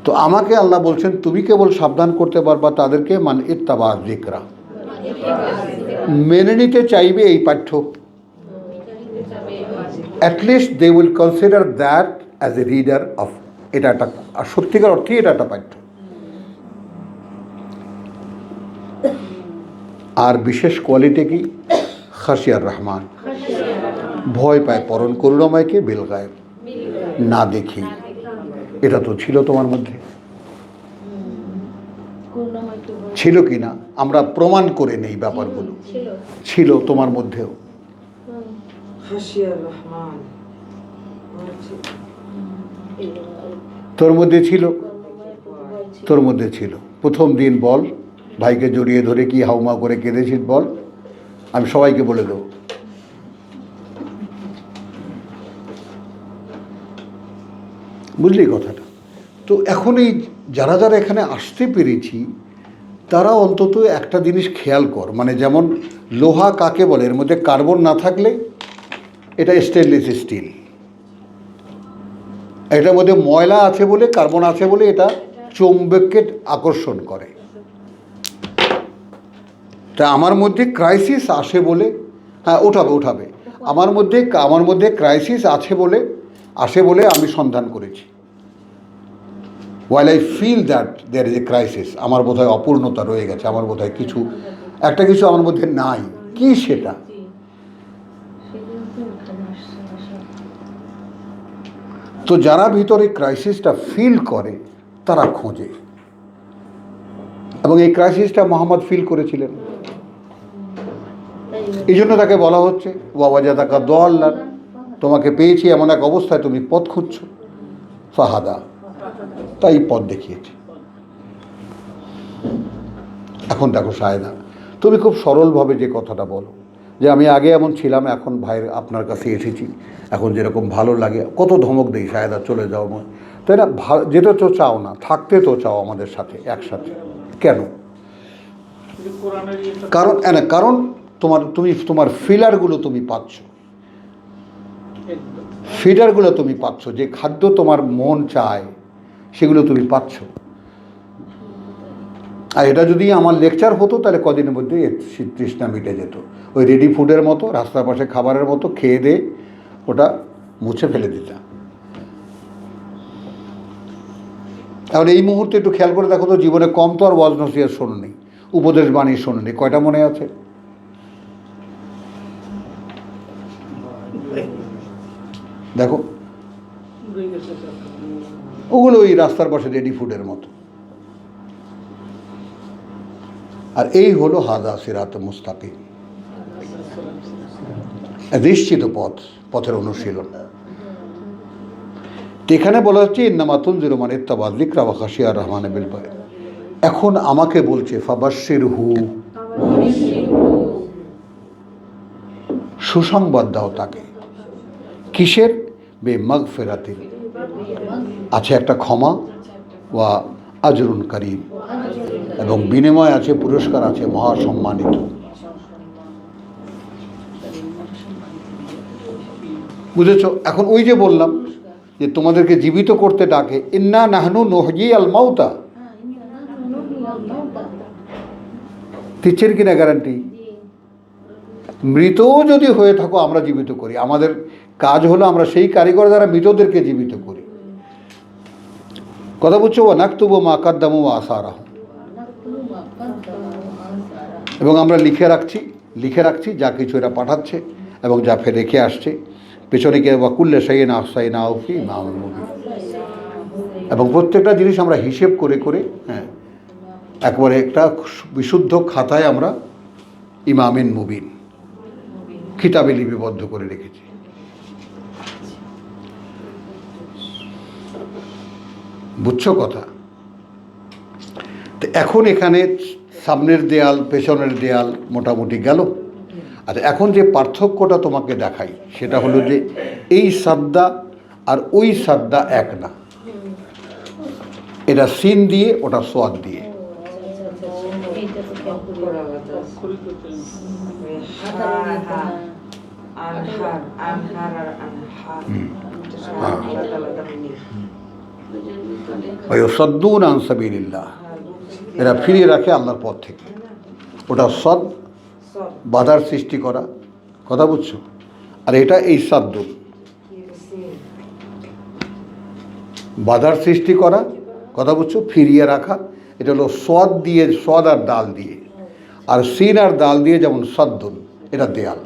তো আমাকে আল্লাহ বলছেন তুমি কেবল সাবধান করতে পারবা তাদেরকে মান ইত্তাবা যিকরা, মেনে নিতে চাইবে এই পাঠ্য। At least they will consider that as a reader of, এটা একটা সত্যিকার অর্থে এটা একটা পাঠ্য। আর বিশেষ কোয়ালিটি কি, খাশিয়ার রহমান, ভয় পায় পরন করুণাময়কে বিল গায়েব, না দেখি। এটা তো ছিল তোমার মধ্যে, ছিল কি না আমরা প্রমাণ করে নেই ব্যাপারগুলো, ছিল তোমার মধ্যেও। খাশিয়ার রহমান তোর মধ্যে ছিল, তোর মধ্যে ছিল। প্রথম দিন বল, ভাইকে জড়িয়ে ধরে কি হাউমা করে কেঁদেছিস বল, আমি সবাইকে বলে দেবো। বুঝলি কথাটা? তো এখন এই যারা যারা এখানে আসতে পেরেছি তারা অন্তত একটা জিনিস খেয়াল কর, মানে যেমন লোহা কাকে বলে, এর মধ্যে কার্বন না থাকলে এটা স্টেনলেস স্টিল, এটার মধ্যে ময়লা আছে বলে, কার্বন আছে বলে এটা চৌম্বককে আকর্ষণ করে। তা আমার মধ্যে ক্রাইসিস আসে বলে, হ্যাঁ উঠাবে আমার মধ্যে ক্রাইসিস আসে বলে আমি সন্ধান করেছি। while I feel that there is a crisis, আমার বোধহয় অপূর্ণতা রয়ে গেছে, আমার বোধহয় একটা কিছু আমার মধ্যে নাই, কি সেটা? তো যারা ভিতরে ক্রাইসিসটা ফিল করে তারা খোঁজে, এবং এই ক্রাইসিসটা মোহাম্মদ ফিল করেছিলেন, এই জন্য তাকে বলা হচ্ছে ওয়াজাদাকা দাল্লান, তোমাকে পেয়েছি এমন এক অবস্থায় তুমি পথ খুঁজছো, ফাহাদা, তাই পথ দেখিয়েছে। এখন দেখো সায়দা, তুমি খুব সরলভাবে যে কথাটা বলো যে আমি আগে এমন ছিলাম, এখন ভাইয়ের আপনার কাছে এসেছি, এখন যেরকম ভালো লাগে, কত ধমক দেই সায়দা চলে যাও, তাই না? যেতে তো চাও না, থাকতে তো চাও আমাদের সাথে একসাথে, কেন? কারণ তোমার ফিডারগুলো তুমি পাচ্ছ, যে খাদ্য তোমার মন চায় সেগুলো তুমি পাচ্ছ। আর এটা যদি আমার লেকচার হতো তাহলে কদিনের মধ্যে তৃষ্ণা মিটে যেত, ওই রেডি ফুডের মতো, রাস্তার পাশে খাবারের মতো খেয়ে দিয়ে ওটা মুছে ফেলে দিতাম। এখন এই মুহূর্তে একটু খেয়াল করে দেখো তো, জীবনে কম তো আর ওয়াজ নসিহত শোনোনি, উপদেশ বাণী শোনোনি, কয়টা মনে আছে? দেখো ওগুলো ওই রাস্তার পাশে রেডি ফুডের মতো। আর এই হলো হাদা সিরাত মুস্তাকিম, নিশ্চিত পথের অনুশীলন। এখানে বলা হচ্ছে ইন্নামা তুনজিরু মান ইত্তাবা যিকরা ওয়া খাশিয়ার রহমানে বিল গায়ব। এখন আমাকে বলছে ফাবাশশিরহু, সুসংবাদ দাও তাকে, কিসের? বেমাগফিরাতিন, আছে একটা ক্ষমা, ওয়া আজরুন কারীম, এবং বিনিময় আছে, পুরস্কার আছে, মহাসম্মানিত। বুঝেছো? এখন ওই যে বললাম যে তোমাদেরকে জীবিত করতে ডাকে, ইন্না নাহনু নুহয়ি আল মাউতা, দিচ্ছেন কিনা গ্যারান্টি? মৃতও যদি হয়ে থাকো আমরা জীবিত করি। আমাদের কাজ হলো আমরা সেই কারিগর দ্বারা মৃতদেরকে জীবিত করি। কথা বুঝছো? ও নাকতুবু মা কাদ্দামু ওয়া আসারাহুম, এবং আমরা লিখে রাখছি যা কিছু এরা পাঠাচ্ছে এবং যা ফের রেখে আসছে পেছনে গিয়ে, ওয়াকুল্লে শাইইন আহসাইনাহু ফি ইমামিন মুবিন, এবং প্রত্যেকটা জিনিস আমরা হিসেব করে করে, হ্যাঁ, একবারে একটা বিশুদ্ধ খাতায় আমরা ইমামিন মুবিন কিতাবে লিপিবদ্ধ করে রেখেছি। বুঝছো কথা? তো এখন এখানে সামনের দেয়াল পেছনের দেয়াল মোটামুটি গেল। আচ্ছা, এখন যে পার্থক্যটা তোমাকে দেখাই সেটা হলো যে এই সাদ্দা আর ওই সাদ্দা এক না। এটা সিন দিয়ে, ওটা সোয়াদ দিয়ে। ওয়ায়ুসাদ্দুন আন সাবিলিল্লাহ, এরা ফিরিয়ে রাখে আল্লাহর পথ থেকে। ওটা সদ, বাধার সৃষ্টি করা, কথা বুঝছো? আর এটা এই সাদ্দুন, বাধার সৃষ্টি করা, কথা বুঝছো, ফিরিয়ে রাখা। এটা হলো সদ দিয়ে, সদ আর ডাল দিয়ে। আর সিন আর ডাল দিয়ে যেমন সাদ্দুন, এটা দেয়াল।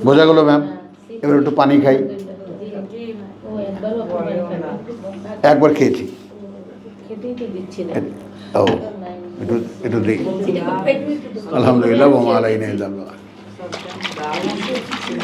বোঝা গেল ম্যাম? এবার একটু পানি খাই। একবার খেয়েছি, ও একটু দিই। আলহামদুলিল্লাহ ওয়া মা আলাইনা ইল্লাল বালাগ।